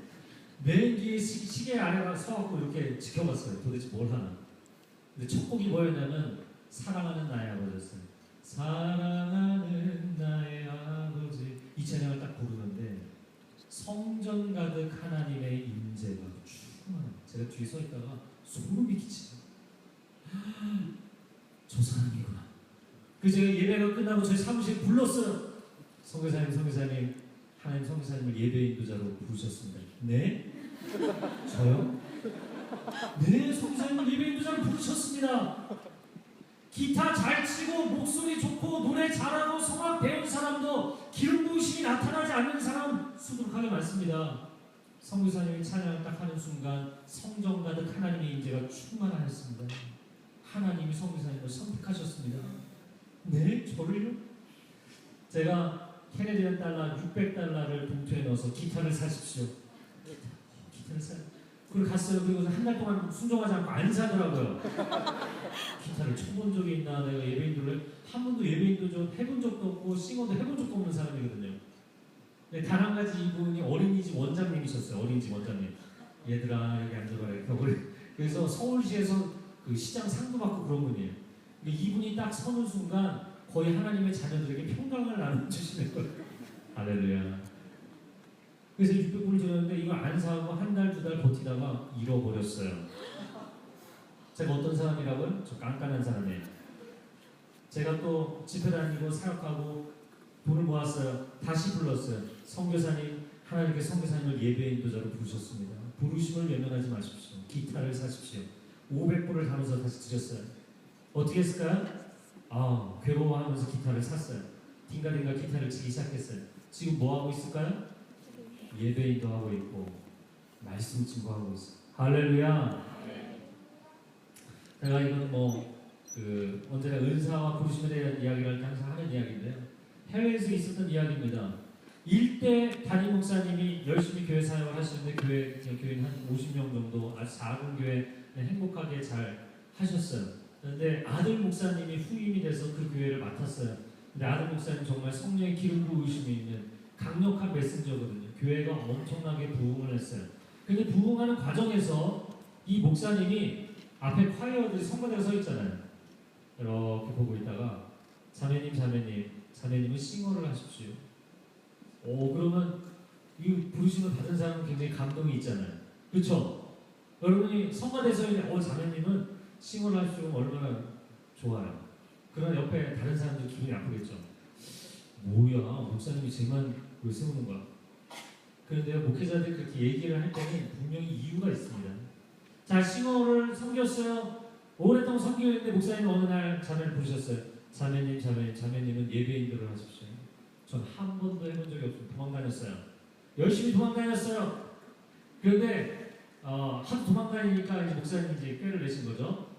A: 맨 뒤에 시계 아래가 서갖고 이렇게 지켜봤어요. 도대체 뭘 하나. 근데 첫 곡이 뭐였냐면 사랑하는 나의 아버지였어요. 사랑하는 나의 아버지 이 찬양을 딱 부르는데 성전 가득 하나님의 임재가 충만한 제가 뒤에 서 있다가 소름이 끼치죠. 저 사람이구나. 그래서 제가 예배가 끝나고 저희 사무실에 불렀어요. 성교사님 하나님 성교사님을 예배 인도자로 부르셨습니다. 네? 저요? 네, 성교사님을 예배 인도자로 부르셨습니다. 기타 잘 치고 목소리 좋고 노래 잘하고 성악 배운 사람도 기름 부으심이 나타나지 않는 사람 수두룩하게 많습니다. 성교사님이 찬양을 딱 하는 순간 성전 가득 하나님의 임재가 충만하였습니다. 하나님이 성교사님을 선택하셨습니다. 네? 저를요? 제가 캐네디안 달러 600달러를 봉투에 넣어서 기타를 사십시오. 기타를 사요. 그리고 갔어요. 그리고 한 달 동안 순종하지 않고 안 사더라고요. 기타를 쳐본 적이 있나? 내가 예배인도를 한 번도 예배인도 해본 적도 없고 싱어도 해본 적도 없는 사람이거든요. 근데 단 한 가지 이분이 어린이집 원장님이셨어요. 어린이집 원장님. 얘들아 여기 앉아봐 이렇게. 그래서 서울시에서 그 시장 상도 받고 그런 분이에요. 이분이 딱 서는 순간 거의 하나님의 자녀들에게 평강을 나눠주시는 거예요. 할렐루야. 그래서 600불을 드렸는데 이거 안 사고 한 달, 두 달 버티다가 잃어버렸어요. 제가 어떤 사람이라고요? 저 깐깐한 사람이에요. 제가 또 집회 다니고 사역하고 돈을 모았어요. 다시 불렀어요. 선교사님, 하나님께 선교사님을 예배 인도자로 부르셨습니다. 부르심을 외면하지 마십시오. 기타를 사십시오. 500불을 담아서 다시 드렸어요. 어떻게 했을까요? 괴로워하면서 기타를 샀어요. 딩가딩가 기타를 치기 시작했어요. 지금 뭐 하고 있을까요? 예배 인도하고 있고 말씀 증거하고 있어요. 할렐루야. 제가 이건 언제나 은사와 부르심에 대한 이야기를 할 때 항상 하는 이야기인데요. 해외에서 있었던 이야기입니다. 일대 담임 목사님이 열심히 교회 사역을 하시는데 교회는 한 50명 정도 아주 작은 교회 행복하게 잘 하셨어요. 그런데 아들 목사님이 후임이 돼서 그 교회를 맡았어요. 근데 아들 목사님 정말 성령의 기름 부으심이 있는 강력한 메신저거든요. 교회가 엄청나게 부흥을 했어요. 근데 부흥하는 과정에서 이 목사님이 앞에 콰이어들이 성가대가 서 있잖아요. 이렇게 보고 있다가 자매님은 싱어를 하십시오. 그러면 이 부르심을 받은 사람은 굉장히 감동이 있잖아요. 그렇죠? 여러분이 성가대에서 자매님은 싱어를 하시면 얼마나 좋아요. 그러나 옆에 다른 사람들 기분이 나쁘겠죠. 뭐야, 목사님이 쟤만 왜 세우는 거야? 그런데 목회자들이 그렇게 얘기를 할 때는 분명히 이유가 있습니다. 자, 싱어를 섬겼어요. 오랫동안 섬기는데 목사님이 어느 날 자매를 부르셨어요. 자매님은 예배 인도를 하십시오. 전 한 번도 해본 적이 없어요. 도망다녔어요. 열심히 도망다녔어요. 그런데 하도 도망다니니까 이제 목사님이 이제 꾀를 내신 거죠.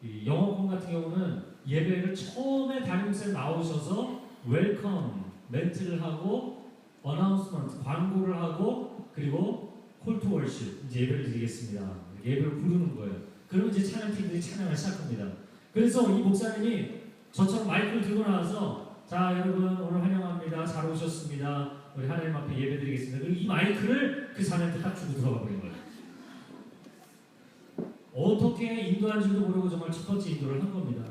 A: 이 영어권 같은 경우는 예배를 처음에 담임 목사님 나오셔서 웰컴 멘트를 하고 어나운스먼트 광고를 하고 그리고 콜투 월십 이제 예배를 드리겠습니다. 예배를 부르는 거예요. 그러면 이제 찬양팀들이 찬양을 시작합니다. 그래서 이 목사님이 저처럼 마이크를 들고 나와서 자 여러분 오늘 환영합니다. 잘 오셨습니다. 우리 하나님 앞에 예배드리겠습니다. 그리고 이 마이크를 그 사람한테 딱 주고 들어가 버린 거예요. 어떻게 인도한 줄도 모르고 정말 첫 번째 인도를 한 겁니다.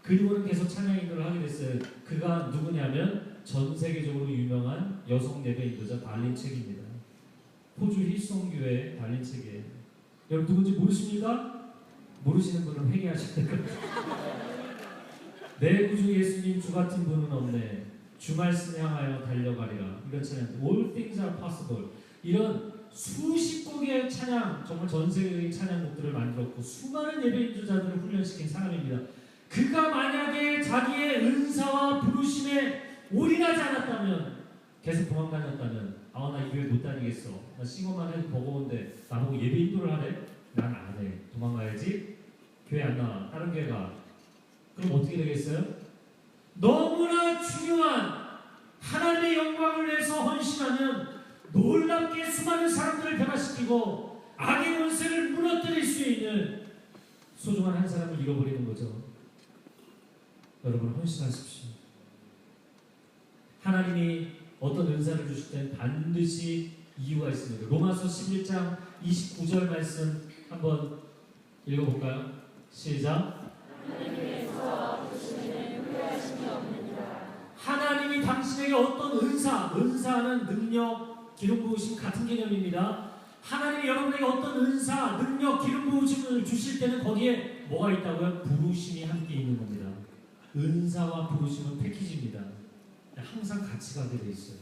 A: 그리고는 계속 찬양 인도를 하게 됐어요. 그가 누구냐면 전 세계적으로 유명한 여성 예배 인도자 달린 책입니다. 호주 힐송교회 달린 책이에요. 여러분 누군지 모르십니까? 모르시는 분은 회개하셔야 될 겁니다. 내 구주 예수님 주 같은 분은 없네. 주 말씀 향하여 달려가리라. 이런 찬양 All things are possible. 이런 수십 곡의 찬양 정말 전 세계의 찬양곡들을 만들었고 수많은 예배 인도자들을 훈련시킨 사람입니다. 그가 만약에 자기의 은사와 부르심에 올인하지 않았다면 계속 도망다녔다면 나 이 교회 못 다니겠어. 나 싱어만 해도 버거운데 나보고 예배 인도를 하래? 난 안 해. 도망가야지. 교회 안 나와. 다른 교회 가. 그럼 어떻게 되겠어요? 너무나 중요한 하나님의 영광을 위해서 헌신하면 놀랍게 수많은 사람들을 변화시키고 악의 권세를 무너뜨릴 수 있는 소중한 한 사람을 잃어버리는 거죠. 여러분 헌신하십시오. 하나님이 어떤 은사를 주실 땐 반드시 이유가 있습니다. 로마서 11장 29절 말씀 한번 읽어볼까요? 시작. 하나님이 당신에게 어떤 은사는 능력, 기름 부으심 같은 개념입니다. 하나님이 여러분에게 어떤 은사, 능력, 기름 부으심을 주실 때는 거기에 뭐가 있다고요? 부르심이 함께 있는 겁니다. 은사와 부르심은 패키지입니다. 항상 같이 가게 돼 있어요.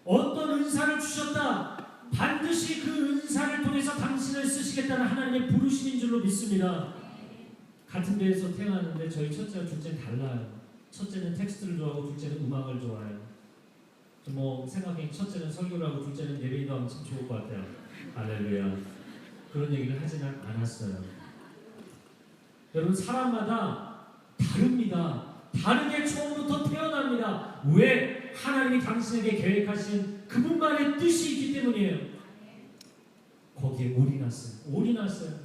A: 어떤 은사를 주셨다. 반드시 그 은사를 통해서 당신을 쓰시겠다는 하나님의 부르심인 줄로 믿습니다. 같은 데에서 태어났는데 저희 첫째와 둘째는 달라요. 첫째는 텍스트를 좋아하고 둘째는 음악을 좋아해요. 생각해 첫째는 설교를 하고 둘째는 예배인도 하면 참 좋을 것 같아요. 할렐루야. 그런 얘기를 하지는 않았어요. 여러분 사람마다 다릅니다. 다르게 처음부터 태어납니다. 왜? 하나님이 당신에게 계획하신 그분만의 뜻이 있기 때문이에요. 거기에 올인했어요.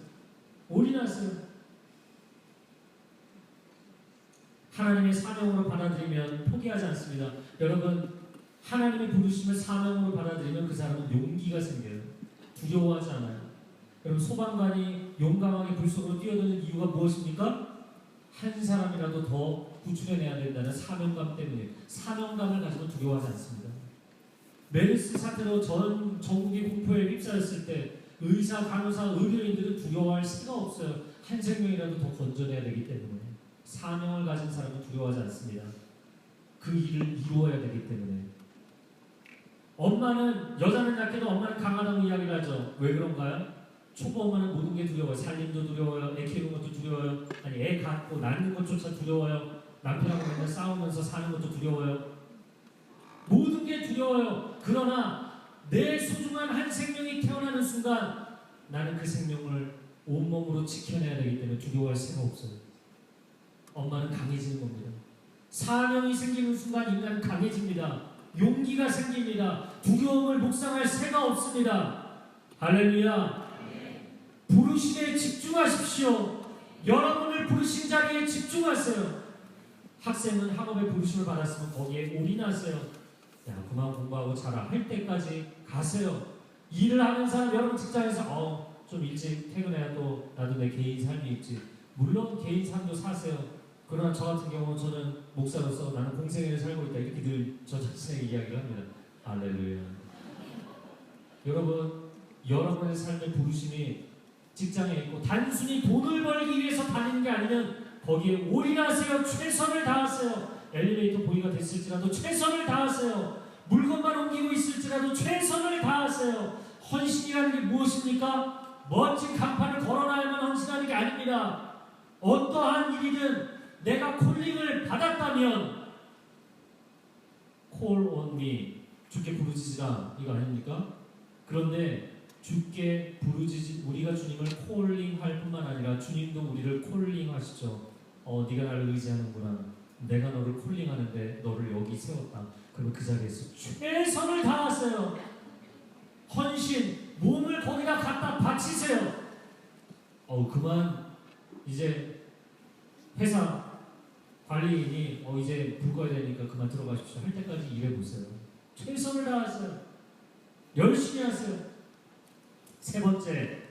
A: 하나님의 사명으로 받아들이면 포기하지 않습니다. 여러분 하나님의 부르심을 사명으로 받아들이면 그 사람은 용기가 생겨요. 두려워하지 않아요. 여러분 소방관이 용감하게 불 속으로 뛰어드는 이유가 무엇입니까? 한 사람이라도 더 구출해내야 된다는 사명감 때문에 사명감을 가지고 두려워하지 않습니다. 메르스 사태로 전국이 공포에 휩싸였을 때 의사, 간호사, 의료인들은 두려워할 수가 없어요. 한 생명이라도 더 건져내야 되기 때문에 사명을 가진 사람은 두려워하지 않습니다. 그 일을 이루어야 되기 때문에. 엄마는, 여자는 약해도 엄마는 강하다고 이야기를 하죠. 왜 그런가요? 초보 엄마는 모든 게 두려워요. 살림도 두려워요. 애 키우는 것도 두려워요. 아니, 애 갖고 낳는 것조차 두려워요. 남편하고 맨날 싸우면서 사는 것도 두려워요. 모든 게 두려워요. 그러나 내 소중한 한 생명이 태어나는 순간 나는 그 생명을 온몸으로 지켜내야 되기 때문에 두려워할 새가 없어요. 엄마는 강해지는 겁니다. 사명이 생기는 순간 인간은 강해집니다. 용기가 생깁니다. 두려움을 묵상할 새가 없습니다. 할렐루야. 부르심에 집중하십시오. 여러분을 부르신 자리에 집중하세요. 학생은 학업에 부르심을 받았으면 거기에 올인하세요. 야, 그만 공부하고 자라 할 때까지 가세요. 일을 하는 사람, 여러분 직장에서 좀 일찍 퇴근해야 또 나도 내 개인 삶이 있지. 물론 개인 삶도 사세요. 그러나 저 같은 경우는 저는 목사로서 나는 공생애를 살고 있다 이렇게 늘 저 자신에게 이야기를 합니다. 할렐루야. 여러분, 여러분의 삶의 부르심이 직장에 있고 단순히 돈을 벌기 위해서 다니는 게 아니면 거기에 올인하세요. 최선을 다하세요. 엘리베이터 보이가 됐을지라도 최선을 다하세요. 물건만 옮기고 있을지라도 최선을 다하세요. 헌신이라는 게 무엇입니까? 멋진 간판을 걸어놔야만 헌신하는 게 아닙니다. 어떠한 일이든 내가 콜링을 받았다면 call on me, 주께 부르짖으라, 이거 아닙니까? 그런데 주께 부르짖, 우리가 주님을 콜링할 뿐만 아니라 주님도 우리를 콜링하시죠. 네가 나를 의지하는구나. 내가 너를 콜링하는데 너를 여기 세웠다. 그러면 그 자리에서 최선을 다하세요. 헌신, 몸을 거기다 갖다 바치세요. 그만 이제 회사 관리인이 이제 불 꺼야 되니까 그만 들어가십시오 할 때까지 일해보세요. 최선을 다하세요. 열심히 하세요. 세 번째,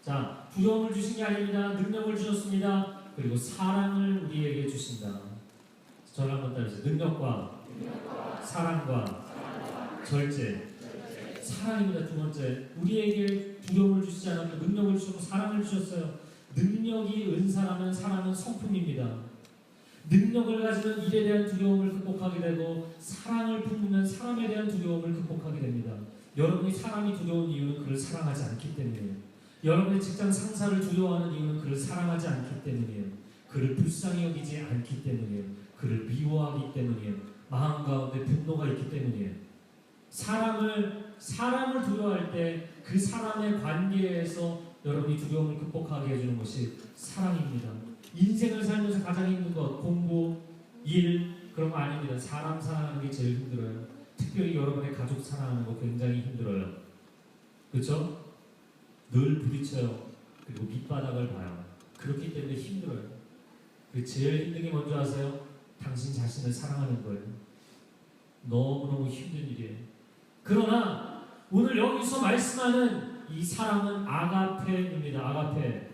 A: 자, 두려움을 주신 게 아닙니다. 능력을 주셨습니다. 그리고 사랑을 우리에게 주신다. 저를 한번 따라주세요. 능력과 사랑과 절제. 사랑입니다. 두 번째, 우리에게 두려움을 주시지 않았고 능력을 주셨고 사랑을 주셨어요. 능력이 은사라면 사랑은 성품입니다. 능력을 가지면 일에 대한 두려움을 극복하게 되고 사랑을 품으면 사람에 대한 두려움을 극복하게 됩니다. 여러분이 사람이 두려운 이유는 그를 사랑하지 않기 때문이에요. 여러분의 직장 상사를 두려워하는 이유는 그를 사랑하지 않기 때문이에요. 그를 불쌍히 여기지 않기 때문이에요. 그를 미워하기 때문이에요. 마음 가운데 분노가 있기 때문이에요. 사람을 두려워할 때 그 사람의 관계에서 여러분이 두려움을 극복하게 해주는 것이 사랑입니다. 인생을 살면서 가장 힘든 것, 공부, 일, 그런 거 아닙니다. 사람 사랑하는 게 제일 힘들어요. 특별히 여러분의 가족 사랑하는 거 굉장히 힘들어요. 그렇죠? 늘 부딪혀요. 그리고 밑바닥을 봐요. 그렇기 때문에 힘들어요. 그 제일 힘든 게 뭔지 아세요? 당신 자신을 사랑하는 거예요. 너무너무 힘든 일이에요. 그러나 오늘 여기서 말씀하는 이 사랑은 아가페입니다. 아가페.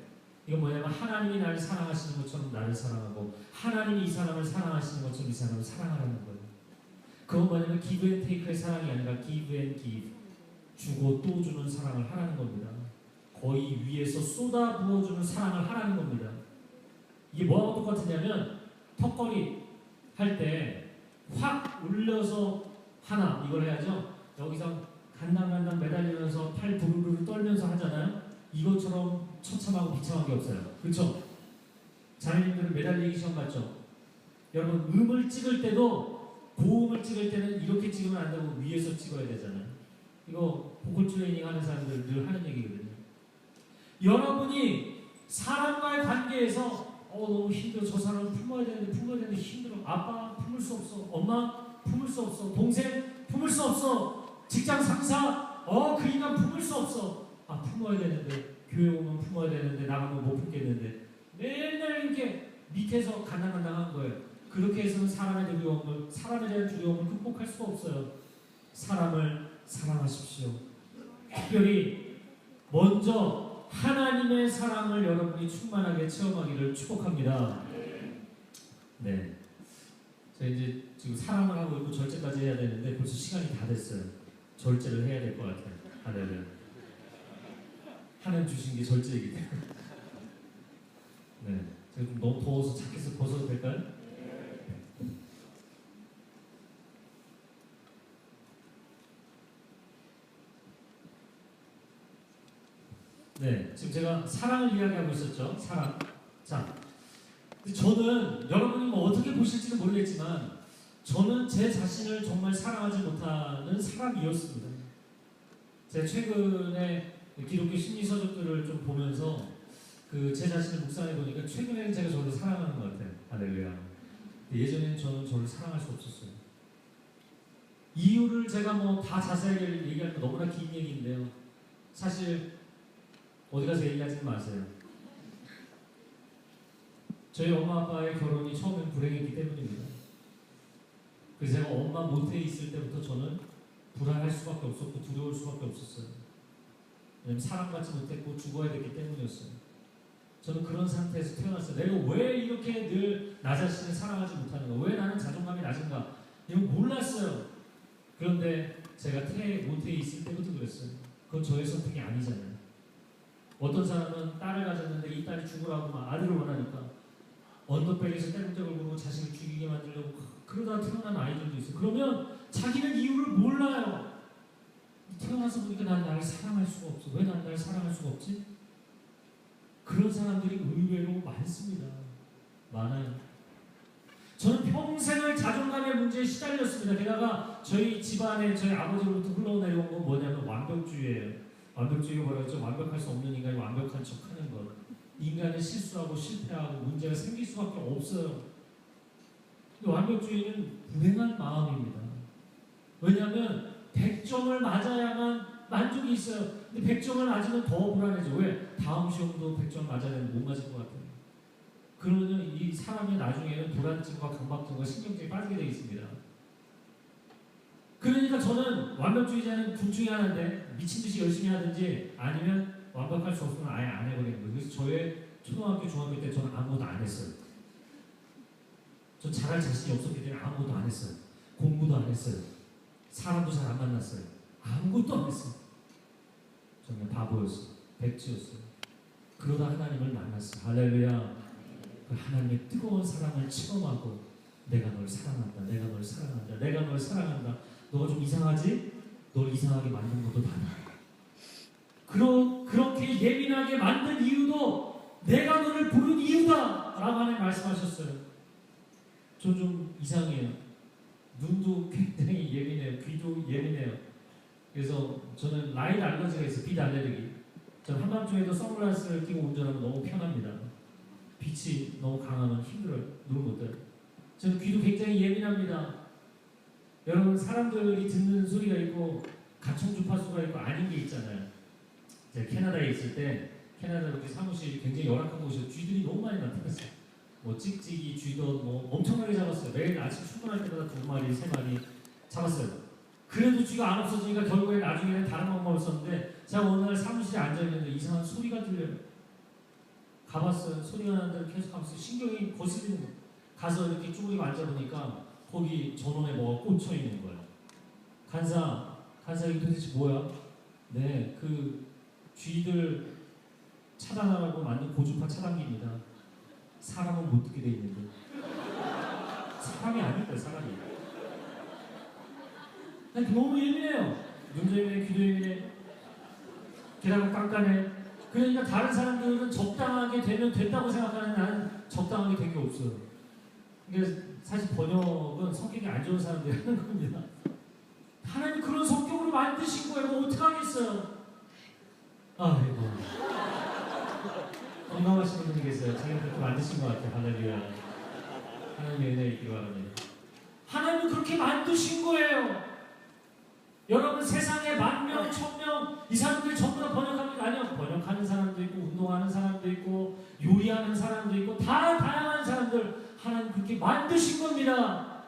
A: 이건 뭐냐면 하나님이 나를 사랑하시는 것처럼 나를 사랑하고 하나님이 이 사람을 사랑하시는 것처럼 이 사람을 사랑하라는 거예요. 그건 뭐냐면 give and take의 사랑이 아니라 give and give. 주고 또 주는 사랑을 하라는 겁니다. 거의 위에서 쏟아 부어주는 사랑을 하라는 겁니다. 이게 뭐하고 똑같으냐면 턱걸이 할 때 확 올려서 하나 이걸 해야죠. 여기서 간당간당 매달리면서 팔 부르르 떨면서 하잖아요. 이것처럼 처참하고 비참한 게 없어요. 그렇죠? 자매님들은 매달리기 시험 봤죠? 여러분 음을 찍을 때도 고음을 찍을 때는 이렇게 찍으면 안 되고 위에서 찍어야 되잖아요. 이거 보컬 트레이닝 하는 사람들 늘 하는 얘기거든요. 여러분이 사람과의 관계에서 너무 힘들어. 저 사람을 품어야 되는데 힘들어. 아빠 품을 수 없어. 엄마 품을 수 없어. 동생 품을 수 없어. 직장 상사 그 인간 품을 수 없어. 품어야 되는데 교회 오면 품어야 되는데 나가면 못 품겠는데 맨날 이렇게 밑에서 간당간당한 거예요. 그렇게 해서는 사람에 대한 두려움을 극복할 수가 없어요. 사람을 사랑하십시오. 특별히 먼저 하나님의 사랑을 여러분이 충만하게 체험하기를 축복합니다. 네, 자 이제 지금 사랑을 하고 있고 절제까지 해야 되는데 벌써 시간이 다 됐어요. 절제를 해야 될 것 같아요. 하나님 하나님 주신 게 절제이기 때문에. 네, 제가 좀 너무 더워서 자켓을 벗어도 네, 지금 제가 사랑을 이야기하고 있었죠. 사랑. 자, 저는 여러분이 뭐 어떻게 보실지는 모르겠지만 저는 제 자신을 정말 사랑하지 못하는 사람이었습니다. 제가 최근에 기독교 심리서적들을 좀 보면서 제 자신을 묵상해 보니까 최근에는 제가 저를 사랑하는 것 같아요. 할렐루야. 예전에는 저는 저를 사랑할 수 없었어요. 이유를 제가 뭐 다 자세하게 얘기하면 너무나 긴 얘기인데요. 사실 어디 가서 얘기하지는 마세요. 저희 엄마 아빠의 결혼이 처음엔 불행했기 때문입니다. 그래서 제가 엄마 못해 있을 때부터 저는 불안할 수밖에 없었고 두려울 수밖에 없었어요. 왜냐면 사랑받지 못했고 죽어야 됐기 때문이었어요. 저는 그런 상태에서 태어났어요. 내가 왜 이렇게 늘 나 자신을 사랑하지 못하는가? 왜 나는 자존감이 낮은가? 이건 몰랐어요. 그런데 제가 모태에 있을 때부터 그랬어요. 그건 저의 선택이 아니잖아요. 어떤 사람은 딸을 가졌는데 이 딸이 죽으라고 막 아들을 원하니까 언더백에서 때문에 걸고 자신을 죽이게 만들려고 그러다 태어난 아이들도 있어요. 그러면 자기는 이유를 몰라요. 태어나서 보니까 난 나를 사랑할 수가 없어. 왜 난 나를 사랑할 수가 없지? 그런 사람들이 의외로 많습니다. 많아요. 저는 평생을 자존감의 문제에 시달렸습니다. 게다가 저희 집안에 저희 아버지로부터 흘러내려온 건 뭐냐면 완벽주의예요. 완벽주의가 뭐라고 했죠? 완벽할 수 없는 인간이 완벽한 척하는 것. 인간은 실수하고 실패하고 문제가 생길 수밖에 없어요. 완벽주의는 불행한 마음입니다. 왜냐하면 100점을 맞아야만 만족이 있어요. 근데 100점을 맞으면 더 불안해져. 왜? 다음 시험도 100점 맞아야 되는데 못 맞을 것 같아요. 그러면 이 사람이 나중에는 불안증과 강박증과 신경증에 빠지게 되어 있습니다. 그러니까 저는 완벽주의자는 둘 중에 하나인데 미친듯이 열심히 하든지 아니면 완벽할 수 없으면 아예 안 해버리는 거예요. 그래서 저의 초등학교, 중학교 때 저는 아무것도 안 했어요. 전 잘할 자신이 없었기 때문에 아무것도 안 했어요. 공부도 안 했어요. 사람도 잘 안 만났어요. 아무것도 안 했어요. 저는 바보였어요. 백지였어요. 그러다 하나님을 만났어요. 할렐루야. 그 하나님의 뜨거운 사랑을 체험하고 내가 널 사랑한다. 내가 널 사랑한다. 내가 널 사랑한다. 너가 좀 이상하지? 널 이상하게 만든 것도 나다. 그렇게 예민하게 만든 이유도 내가 너를 부른 이유다 라고 하나님 말씀하셨어요. 저 좀 이상해요. 눈도 굉장히 예민해요. 귀도 예민해요. 그래서 저는 라이트 알러지가 있어요. 빛 알레르기. 저는 한밤중에도 선글라스를 끼고 운전하면 너무 편합니다. 빛이 너무 강하면 힘들어요. 눈을 못 떠요. 저는 귀도 굉장히 예민합니다. 여러분 사람들이 듣는 소리가 있고 가청 주파수가 있고 아닌 게 있잖아요. 제가 캐나다에 있을 때 캐나다 우리 사무실이 굉장히 열악한 곳이어서 쥐들이 너무 많이 나타났어요. 뭐 찍찍이, 쥐도 뭐 엄청나게 잡았어요. 매일 아침 출근할 때마다 2마리, 3마리 잡았어요. 그래도 쥐가 안 없어지니까 결국에 나중에는 다른 방법을 썼는데 제가 어느 날 사무실에 앉아있는데 이상한 소리가 들려요. 가봤어요. 소리가 나는 대로 계속 가봤어요. 신경이 거슬리는 거예요. 가서 이렇게 쭈그리고 앉아보니까 거기 전원에 뭐가 꽂혀있는 거예요. 간사 이게 도대체 뭐야? 네, 그 쥐들 차단하라고 만든 고주파 차단기입니다. 사람은 못 듣게 돼 있는데 사람이 아닐까요? 사람이. 너무 예민해요. 눈도 예민해, 귀도 예민해, 게다가 깐깐해. 그러니까 다른 사람들은 적당하게 되면 됐다고 생각하는데 나는 적당하게 된 게 없어요. 그러니까 사실 번역은 성격이 안 좋은 사람들이 하는 겁니다. 하나님 그런 성격으로 만드신 거예요. 뭐 어떡하겠어요. 아이고. 건강하신 분이 계세요. 자기가 그렇게 만드신 것 같아요. 할렐루야. 하나님의 은혜 있기 바랍니다. 하나님은 그렇게 만드신 거예요. 여러분 세상에 10,000명, 1,000명 이 사람들이 전부 다 번역하는 게 아니에요. 번역하는 사람도 있고 운동하는 사람도 있고 요리하는 사람도 있고 다 다양한 사람들 하나님 그렇게 만드신 겁니다.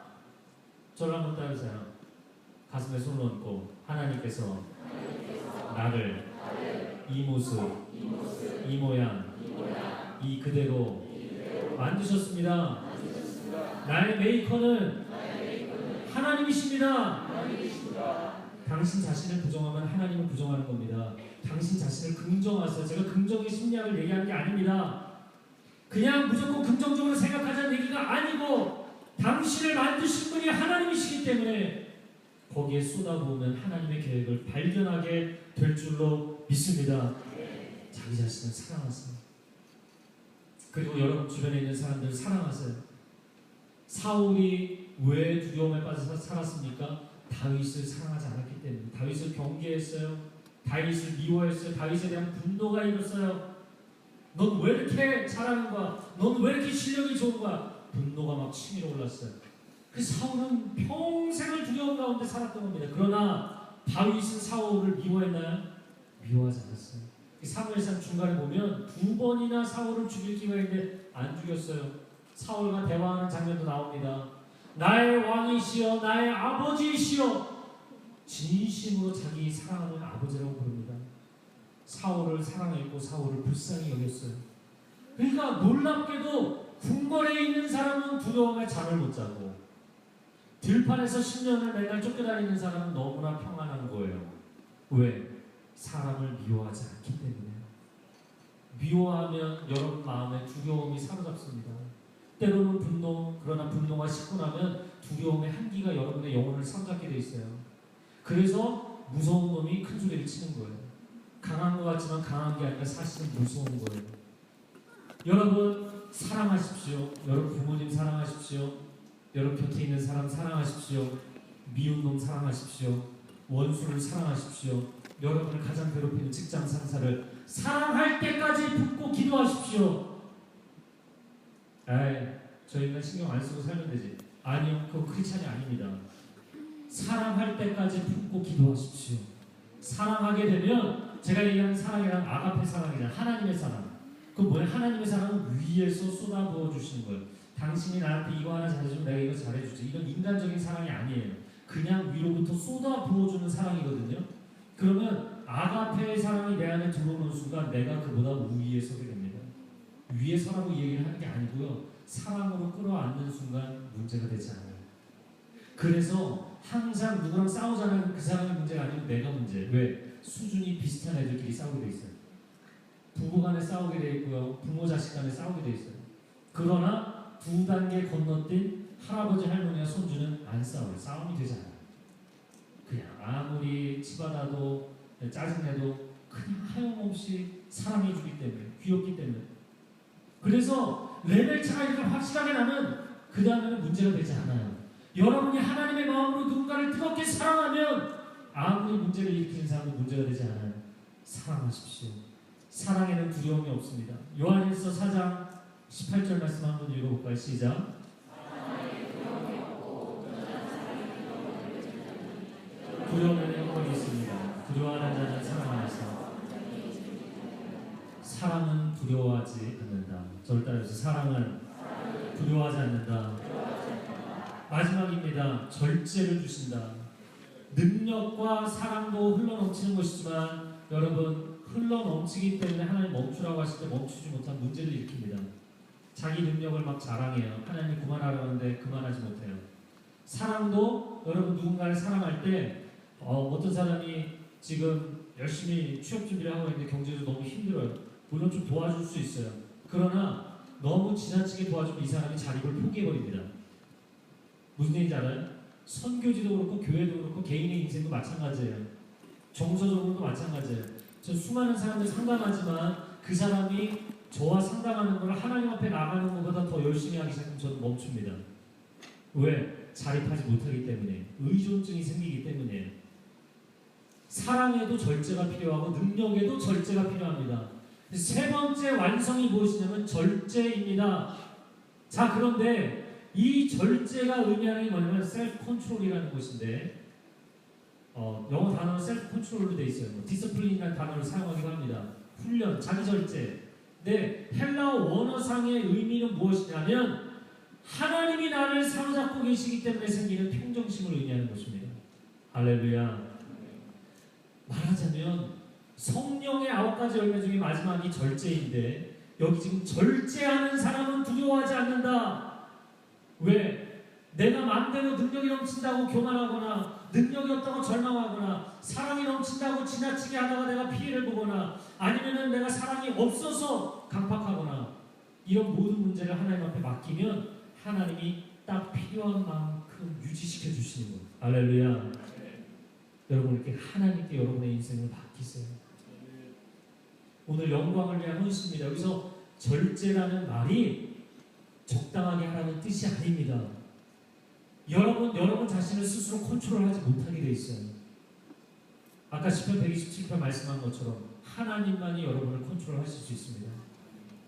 A: 저를 한번 따르세요. 가슴에 손을 얹고 하나님께서 나를 이 모습, 이 모양, 이 그대로 만드셨습니다. 나의 메이커는 하나님이십니다. 당신 자신을 부정하면 하나님을 부정하는 겁니다. 당신 자신을 긍정하세요. 제가 긍정의 심리학을 얘기하는 게 아닙니다. 그냥 무조건 긍정적으로 생각하자는 얘기가 아니고 당신을 만드신 분이 하나님이시기 때문에 거기에 쏟아부으면 하나님의 계획을 발견하게 될 줄로 믿습니다. 자, 자기 자신을 사랑하세요. 그리고 여러분 주변에 있는 사람들 사랑하세요. 사울이 왜 두려움에 빠져서 살았습니까? 다윗을 사랑하지 않았기 때문에. 다윗을 경계했어요. 다윗을 미워했어요. 다윗에 대한 분노가 일었어요. 넌 왜 이렇게 잘하는 거야? 넌 왜 이렇게 실력이 좋은 거야? 분노가 막 치밀어 올랐어요. 그 사울은 평생을 두려움 가운데 살았던 겁니다. 그러나 다윗은 사울을 미워했나요? 미워하지 않았어요. 사무엘상 중간에 보면 2번이나 사울을 죽일 기가 있는데 안 죽였어요. 사울과 대화하는 장면도 나옵니다. 나의 왕이시여, 나의 아버지이시여. 진심으로 자기 사랑하는 아버지라고 부릅니다. 사울을 사랑했고 사울을 불쌍히 여겼어요. 그러니까 놀랍게도 궁궐에 있는 사람은 두려움에 잠을 못 자고 들판에서 10년을 맨날 쫓겨다니는 사람은 너무나 평안한 거예요. 왜? 사람을 미워하지 않기 때문에. 미워하면 여러분 마음에 두려움이 사로잡습니다. 때로는 분노, 그러나 분노가 식고 나면 두려움의 한기가 여러분의 영혼을 사로잡게 돼 있어요. 그래서 무서운 놈이 큰 소리를 치는 거예요. 강한 것 같지만 강한 게 아니라 사실은 무서운 거예요. 여러분 사랑하십시오. 여러분 부모님 사랑하십시오. 여러분 곁에 있는 사람 사랑하십시오. 미운 놈 사랑하십시오. 원수를 사랑하십시오. 여러분을 가장 괴롭히는 직장 상사를 사랑할 때까지 붙고 기도하십시오. 에이, 저희는 신경 안 쓰고 살면 되지. 아니요, 그거 크리스찬이 아닙니다. 사랑할 때까지 품고 기도하십시오. 사랑하게 되면 제가 얘기하는 사랑이란 아가페 사랑이란 하나님의 사랑. 그 뭐야? 하나님의 사랑은 위에서 쏟아부어 주시는 거예요. 당신이 나한테 이거 하나 잘해주면 내가 이거 잘해주지. 이런 인간적인 사랑이 아니에요. 그냥 위로부터 쏟아부어주는 사랑이거든요. 그러면 아가페의 사랑이 내 안에 들어오는 순간 내가 그보다 위에 서게 됩니다. 위에 서라고 얘기를 하는 게 아니고요. 사랑으로 끌어안는 순간 문제가 되지 않아요. 그래서 항상 누구랑 싸우자는 그 사람의 문제가 아니고 내가 문제. 왜? 수준이 비슷한 애들끼리 싸우게 돼 있어요. 부부 간에 싸우게 돼 있고요. 부모 자식 간에 싸우게 돼 있어요. 그러나 2단계 건너뛴 할아버지 할머니와 손주는 안 싸워요. 싸움이 되지 않아요. 그냥 아무리 치받아도 짜증내도 그냥 하염없이 사랑해주기 때문에, 귀엽기 때문에. 그래서 레벨 차이가 확실하게 나면 그 다음에는 문제가 되지 않아요. 여러분이 하나님의 마음으로 누군가를 뜨겁게 사랑하면 아무리 문제를 일으키는 사람은 문제가 되지 않아요. 사랑하십시오. 사랑에는 두려움이 없습니다. 요한일서 4장 18절 말씀 한번 읽어볼까요? 시작. 두려움에는 영광이 있습니다. 두려워하는 자는 사랑 안에서. 사랑은 두려워하지 않는다. 저를 따라해서 사랑은 두려워하지 않는다. 마지막입니다. 절제를 주신다. 능력과 사랑도 흘러넘치는 것이지만 여러분 흘러넘치기 때문에 하나님 멈추라고 하실 때 멈추지 못한 문제를 일으킵니다. 자기 능력을 막 자랑해요. 하나님 그만하라는데 그만하지 못해요. 사랑도 여러분 누군가를 사랑할 때 어떤 사람이 지금 열심히 취업 준비를 하고 있는데 경제도 너무 힘들어요. 물론 좀 도와줄 수 있어요. 그러나 너무 지나치게 도와주면 이 사람이 자립을 포기해버립니다. 무슨 얘기인지 알아요? 선교지도 그렇고 교회도 그렇고 개인의 인생도 마찬가지예요. 정서적으로도 마찬가지예요. 저 수많은 사람들 상담하지만 그 사람이 저와 상담하는 걸 하나님 앞에 나가는 것보다 더 열심히 하기 시작하면 저는 멈춥니다. 왜? 자립하지 못하기 때문에. 의존증이 생기기 때문에. 사랑에도 절제가 필요하고 능력에도 절제가 필요합니다. 세 번째 완성이 무엇이냐면 절제입니다. 자, 그런데 이 절제가 의미하는 게 뭐냐면 셀프 컨트롤이라는 것인데 영어 단어는 셀프 컨트롤로 되어 있어요. 디스플린이라는 단어를 사용하기도 합니다. 훈련, 자기 절제. 네, 헬라어 원어상의 의미는 무엇이냐면 하나님이 나를 사로잡고 계시기 때문에 생기는 평정심을 의미하는 것입니다. 할렐루야. 말하자면 성령의 9가지 열매 중에 마지막이 절제인데 여기 지금 절제하는 사람은 두려워하지 않는다. 왜? 내가 마음대로 능력이 넘친다고 교만하거나 능력이 없다고 절망하거나 사랑이 넘친다고 지나치게 하다가 내가 피해를 보거나 아니면은 내가 사랑이 없어서 강팍하거나 이런 모든 문제를 하나님 앞에 맡기면 하나님이 딱 필요한 만큼 유지시켜 주시는 거예요. 할렐루야. 여러분 이렇게 하나님께 여러분의 인생을 맡기세요. 오늘 영광을 위한 헌신입니다. 여기서 절제라는 말이 적당하게 하라는 뜻이 아닙니다. 여러분 자신을 스스로 컨트롤하지 못하게 돼 있어요. 아까 시편 127편 말씀한 것처럼 하나님만이 여러분을 컨트롤하실 수 있습니다.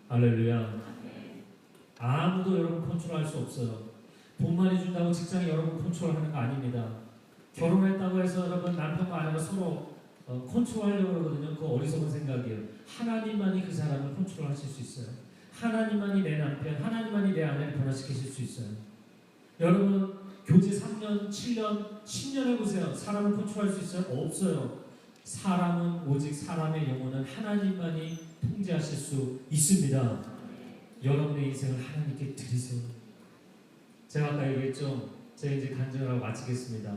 A: 할렐루야. 아무도 여러분 컨트롤할 수 없어요. 돈 많이 준다고 직장이 여러분 컨트롤하는 거 아닙니다. 결혼했다고 해서 여러분 남편과 아내가 서로 컨트롤하려고 그러거든요. 그거 어리석은 생각이에요. 하나님만이 그 사람을 컨트롤하실 수 있어요. 하나님만이 내 남편, 하나님만이 내 아내를 변화시키실 수 있어요. 여러분 교제 3년, 7년, 10년 해보세요. 사람을 컨트롤할 수 있어요? 없어요. 사람은 오직 사람의 영혼은 하나님만이 통제하실 수 있습니다. 여러분의 인생을 하나님께 드리세요. 제가 아까 얘기했죠. 제가 이제 간증을 하고 마치겠습니다.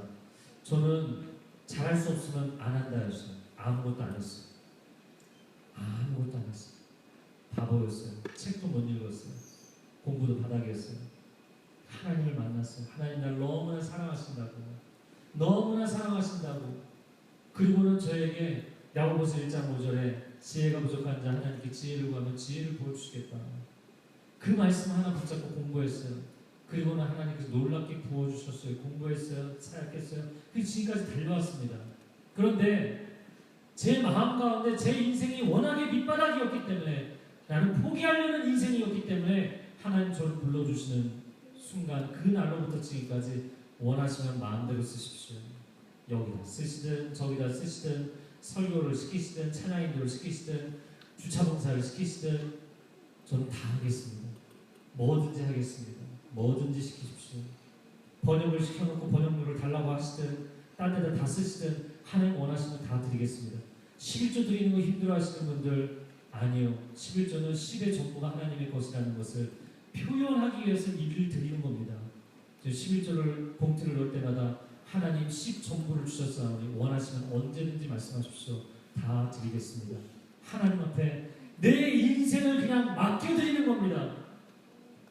A: 저는 잘할 수 없으면 안 한다 했어요. 아무것도 안 했어요. 아무것도 안 했어요. 바보였어요. 책도 못 읽었어요. 공부도 바닥이었어요. 하나님을 만났어요. 하나님 날 너무나 사랑하신다고. 너무나 사랑하신다고. 그리고는 저에게 야고보서 1장 5절에 지혜가 부족한 자 하나님께 지혜를 구하면 지혜를 부어주시겠다. 그 말씀 하나 붙잡고 공부했어요. 그리고는 하나님께서 놀랍게 부어주셨어요. 공부했어요. 사역했어요. 그 지금까지 달려왔습니다. 그런데 제 마음 가운데 제 인생이 워낙에 밑바닥이었기 때문에 나는 포기하려는 인생이었기 때문에 하나님 저를 불러주시는 순간 그 날로부터 지금까지 원하시면 마음대로 쓰십시오. 여기다 쓰시든 저기다 쓰시든 설교를 시키시든 찬양인도를 시키시든 주차봉사를 시키시든 저는 다 하겠습니다. 뭐든지 하겠습니다. 뭐든지 시키십시오. 번역을 시켜놓고 번역료를 달라고 하시든 딴 데다 다 쓰시든 하나님 원하시면 다 드리겠습니다. 11조 드리는 거 힘들어하시는 분들 아니요. 11조는 10의 전부가 하나님의 것이라는 것을 표현하기 위해서 일을 드리는 겁니다. 11조를 봉투를 넣을 때마다 하나님 10 전부를 주셨사오니 원하시면 언제든지 말씀하십시오. 다 드리겠습니다. 하나님 앞에 내 인생을 그냥 맡겨드리는 겁니다.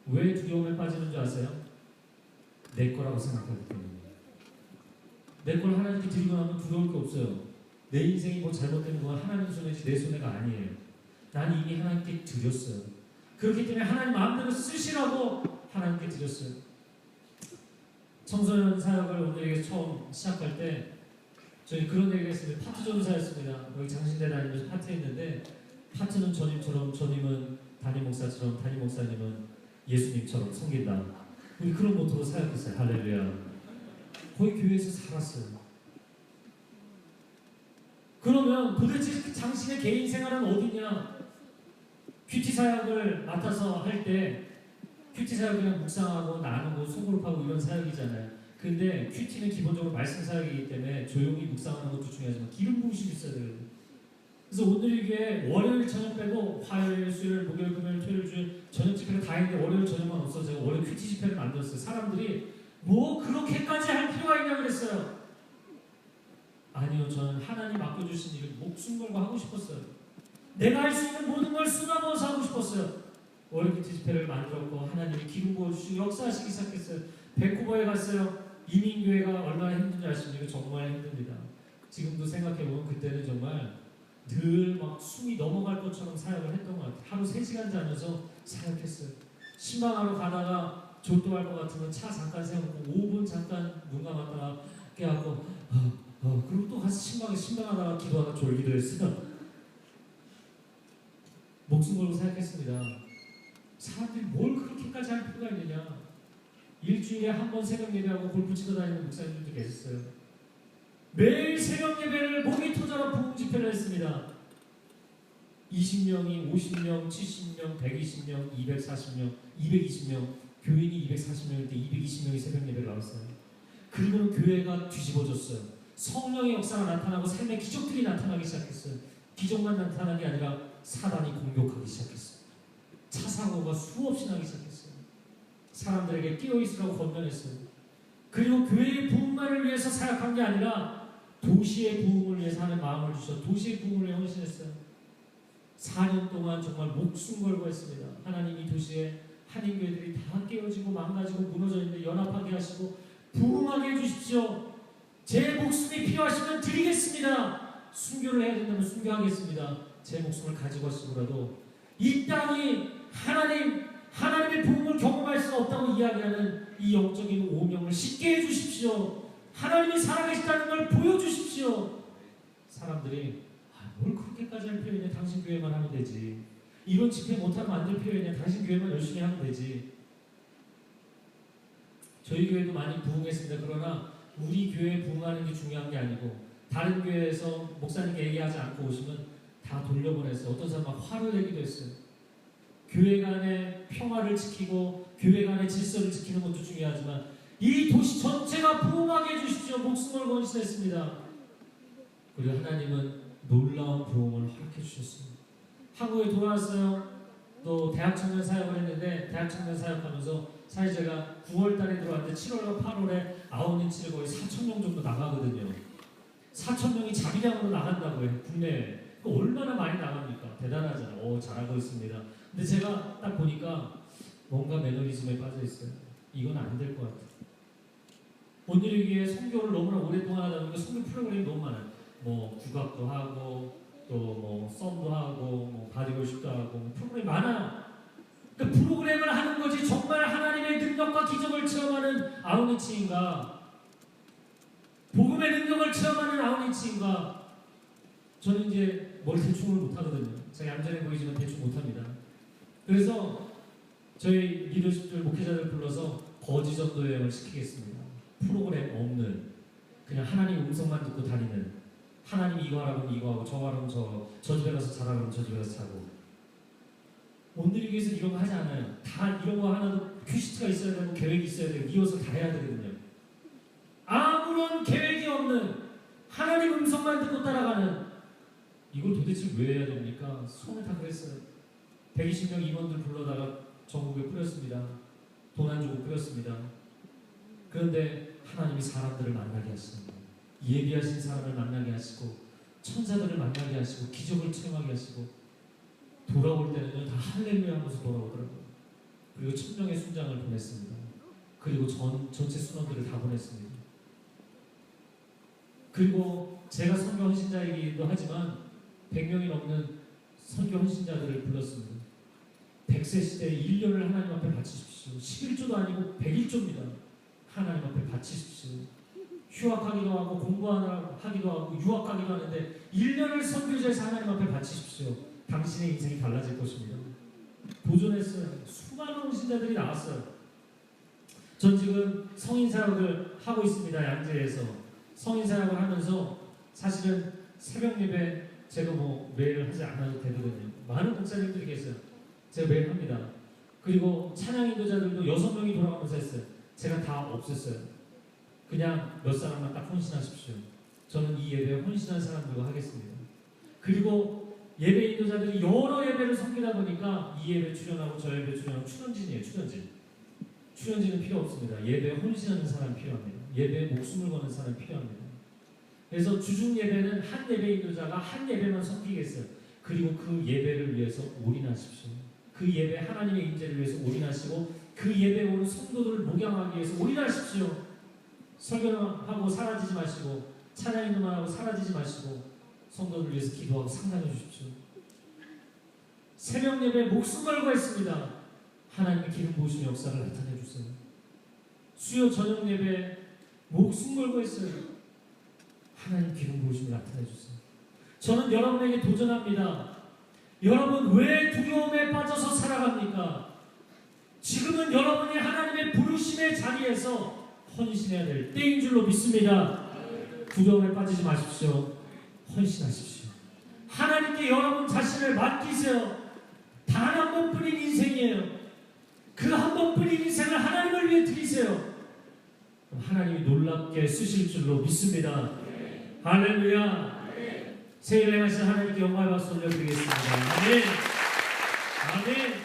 A: 왜 두려움에 빠지는 줄 아세요? 내 거라고 생각하기 때문에. 내 걸 하나님께 드리고 나면 두려울 게 없어요. 내 인생이 뭐 잘못된 건 하나님 손이지 내 손해가 아니에요. 난 이미 하나님께 드렸어요. 그렇기 때문에 하나님 마음대로 쓰시라고 하나님께 드렸어요. 청소년 사역을 오늘 처음 시작할 때 저희 그런 얘기를 했습니다. 파트 전사였습니다. 여기 장신대 다니면서 파트 했는데 파트는 전임처럼, 전임은 담임 목사처럼, 담임 목사님은 예수님처럼 섬긴다. 우리 그런 모토로 사역했어요. 할렐루야. 거의 교회에서 살았어요. 그러면 도대체 당신의 개인 생활은 어디냐? 큐티 사역을 맡아서 할 때 큐티 사역 그냥 묵상하고 나누고 소그룹하고 이런 사역이잖아요. 근데 큐티는 기본적으로 말씀 사역이기 때문에 조용히 묵상하는 것도 중요하지만 기름 부으심이 있어야 돼요. 그래서 오늘 이게 월요일 저녁 빼고 화요일, 수요일, 목요일, 금요일, 토요일, 주일 저녁 집회를 다 했는데 월요일 저녁만 없어서 제가 월요일 큐티 집회를 만들었어요. 사람들이 뭐 그렇게까지 할 필요가 있냐 그랬어요. 아니요, 저는 하나님 맡겨주신 일을 목숨 걸고 하고 싶었어요. 내가 할 수 있는 모든 걸 쏟아부어서 하고 싶었어요. 월요일 큐티 집회를 만들었고 하나님이 기름 부어주시고 역사하시기 시작했어요. 밴쿠버에 갔어요. 이민교회가 얼마나 힘든지 아십니까? 정말 힘듭니다. 지금도 생각해보면 그때는 정말 늘 막 숨이 넘어갈 것처럼 사역을 했던 것 같아요. 하루 3시간 자면서 사역했어요. 신방하러 가다가 졸도할 것 같으면 차 잠깐 세워놓고 5분 잠깐 눈 감았다가 깨갖고 그리고 또 가서 신방하다가 기도하다 졸기도 했어요. 목숨 걸고 사역했습니다. 사람들이 뭘 그렇게까지 할 필요가 있느냐. 일주일에 한 번 새벽 예배하고 골프 치러 다니는 목사님들도 계셨어요. 매일 새벽 예배를 목이 터져라 부흥 집회를 했습니다. 20명이 50명, 70명, 120명, 240명, 220명, 교인이 240명일 때 220명이 새벽 예배를 나왔어요. 그리고는 교회가 뒤집어졌어요. 성령의 역사가 나타나고 삶의 기적들이 나타나기 시작했어요. 기적만 나타나는 게 아니라 사단이 공격하기 시작했어요. 차 사고가 수없이 나기 시작했어요. 사람들에게 끼어있으라고 권면했어요. 그리고 교회의 부흥만을 위해서 사역한 게 아니라 도시의 부흥을 위해서 하는 마음을 주셔 도시의 부흥을 위해 헌신했어요. 4년 동안 정말 목숨 걸고 했습니다. 하나님이 도시에 한인교회들이 다 깨어지고 망가지고 무너져 있는데 연합하게 하시고 부흥하게 해주십시오. 제 목숨이 필요하시면 드리겠습니다. 순교를 해야 된다면 순교하겠습니다. 제 목숨을 가지고 왔으므로라도 이 땅이 하나님의 부흥을 경험할 수 없다고 이야기하는 이 영적인 오명을 쉽게 해주십시오. 하나님이 살아계시다는 걸 보여주십시오. 사람들이 뭘 그렇게까지 할 필요 있냐, 당신 교회만 하면 되지, 이런 집회 못하면 안 될 필요 있냐, 당신 교회만 열심히 하면 되지. 저희 교회도 많이 부흥했습니다. 그러나 우리 교회 부흥하는 게 중요한 게 아니고 다른 교회에서 목사님께 얘기하지 않고 오시면 다 돌려보냈어요. 어떤 사람은 화를 내기도 했어요. 교회 간의 평화를 지키고 교회 간의 질서를 지키는 것도 중요하지만 이 도시 전체가 부흥하게 해주십시오. 목숨을 건신했습니다. 그리고 하나님은 놀라운 부흥을 허락해 주셨습니다. 한국에 돌아왔어요. 또 대학 청년 사역을 했는데 대학 청년 사역하면서 사실 제가 9월 달에 들어왔는데 7월과 8월에 아웃리치를 거의 4,000명 정도 나가거든요. 4,000명이 자기장으로 나간다고 해요. 국내에. 얼마나 많이 나갑니까? 대단하잖아요. 잘하고 있습니다. 근데 제가 딱 보니까 뭔가 매너리즘에 빠져 있어요. 이건 안 될 것 같아요. 오늘이기에 선교를 너무나 오랫동안 하다 보니까 선교 프로그램이 너무 많아요. 뭐 국악도 하고 또 뭐 썸도 하고 뭐 바디워십도 하고 뭐 프로그램이 많아요. 그 프로그램을 하는 거지 정말 하나님의 능력과 기적을 체험하는 아웃리치인가, 복음의 능력을 체험하는 아웃리치인가. 저는 이제 뭘 대충을 못하거든요. 제가 얌전해 보이지만 대충 못합니다. 그래서 저희 리더십들 목회자들 불러서 거지 전도 여행을 시키겠습니다. 프로그램 없는, 그냥 하나님 음성만 듣고 다니는, 하나님 이거 하라면 이거 하고 저거 하라면 저 집에 가서 자라면 저 집에 가서 자고. 오늘이 위해서 이런 거 하지 않아요. 다 이런 거 하나도 큐시트가 있어야 되고 계획이 있어야 되고 리허설 다 해야 되거든요. 아무런 계획이 없는, 하나님 음성만 듣고 따라가는, 이걸 도대체 왜 해야 됩니까? 손을 다 그랬어요. 120명 임원들 불러다가 전국에 뿌렸습니다. 돈 안 주고 뿌렸습니다. 그런데 하나님이 사람들을 만나게 하십니다. 예비하신 사람을 만나게 하시고 천사들을 만나게 하시고 기적을 체험하게 하시고 돌아올 때는 다 할렐루야 하면서 돌아오더라고요. 그리고 1000명의 순장을 보냈습니다. 그리고 전체 순원들을 다 보냈습니다. 그리고 제가 선교 헌신자이기도 하지만 100명이 넘는 선교 헌신자들을 불렀습니다. 100세 시대에 1년을 하나님 앞에 바치십시오. 11조도 아니고 101조입니다. 하나님 앞에 바치십시오. 휴학하기도 하고 공부하기도 하고 유학하기도 하는데 1년을 선교제에서 하나님 앞에 바치십시오. 당신의 인생이 달라질 것입니다. 도전했어요. 수많은 헌신자들이 나왔어요. 전 지금 성인사역을 하고 있습니다. 양재에서 성인사역을 하면서 사실은 새벽 예배 제가 뭐 매일 하지 않아도 되거든요. 많은 목사님들이 계세요. 제가 매일 합니다. 그리고 찬양 인도자들도 6명이 돌아가면서 했어요. 제가 다 없앴어요. 그냥 몇 사람만 딱 헌신하십시오. 저는 이 예배에 헌신한 사람들과 하겠습니다. 그리고 예배 인도자들이 여러 예배를 섬기다 보니까 이 예배 출연하고 저 예배 출연하고 출연진이에요. 출연진은 필요 없습니다. 예배에 헌신하는 사람이 필요합니다. 예배에 목숨을 거는 사람이 필요합니다. 그래서 주중 예배는 한 예배 인도자가 한 예배만 섬기겠어요. 그리고 그 예배를 위해서 올인하십시오. 그 예배 하나님의 임재를 위해서 올인하시고 그 예배에 오는 성도들을 목양하기 위해서 올인하십시오. 설교하고 사라지지 마시고 찬양 인도만 하고 사라지지 마시고 성도들 위해서 기도하고 상담해 주십시오. 새벽 예배 목숨 걸고 했습니다. 하나님의 기름 부으심의 역사를 나타내 주세요. 수요 저녁 예배 목숨 걸고 했어요. 하나님 기름 부으심을 나타내 주세요. 저는 여러분에게 도전합니다. 여러분 왜 두려움에 빠져서 살아갑니까? 지금은 여러분이 하나님의 부르심의 자리에서 헌신해야 될 때인 줄로 믿습니다. 두려움에 빠지지 마십시오. 헌신하십시오. 하나님께 여러분 자신을 맡기세요. 단 한 번뿐인 인생이에요. 그 한 번뿐인 인생을 하나님을 위해 드리세요. 하나님이 놀랍게 쓰실 줄로 믿습니다. 할렐루야. 새해 행하신 하나님께 영광의 박수 올려드리겠습니다. 아멘. 아멘.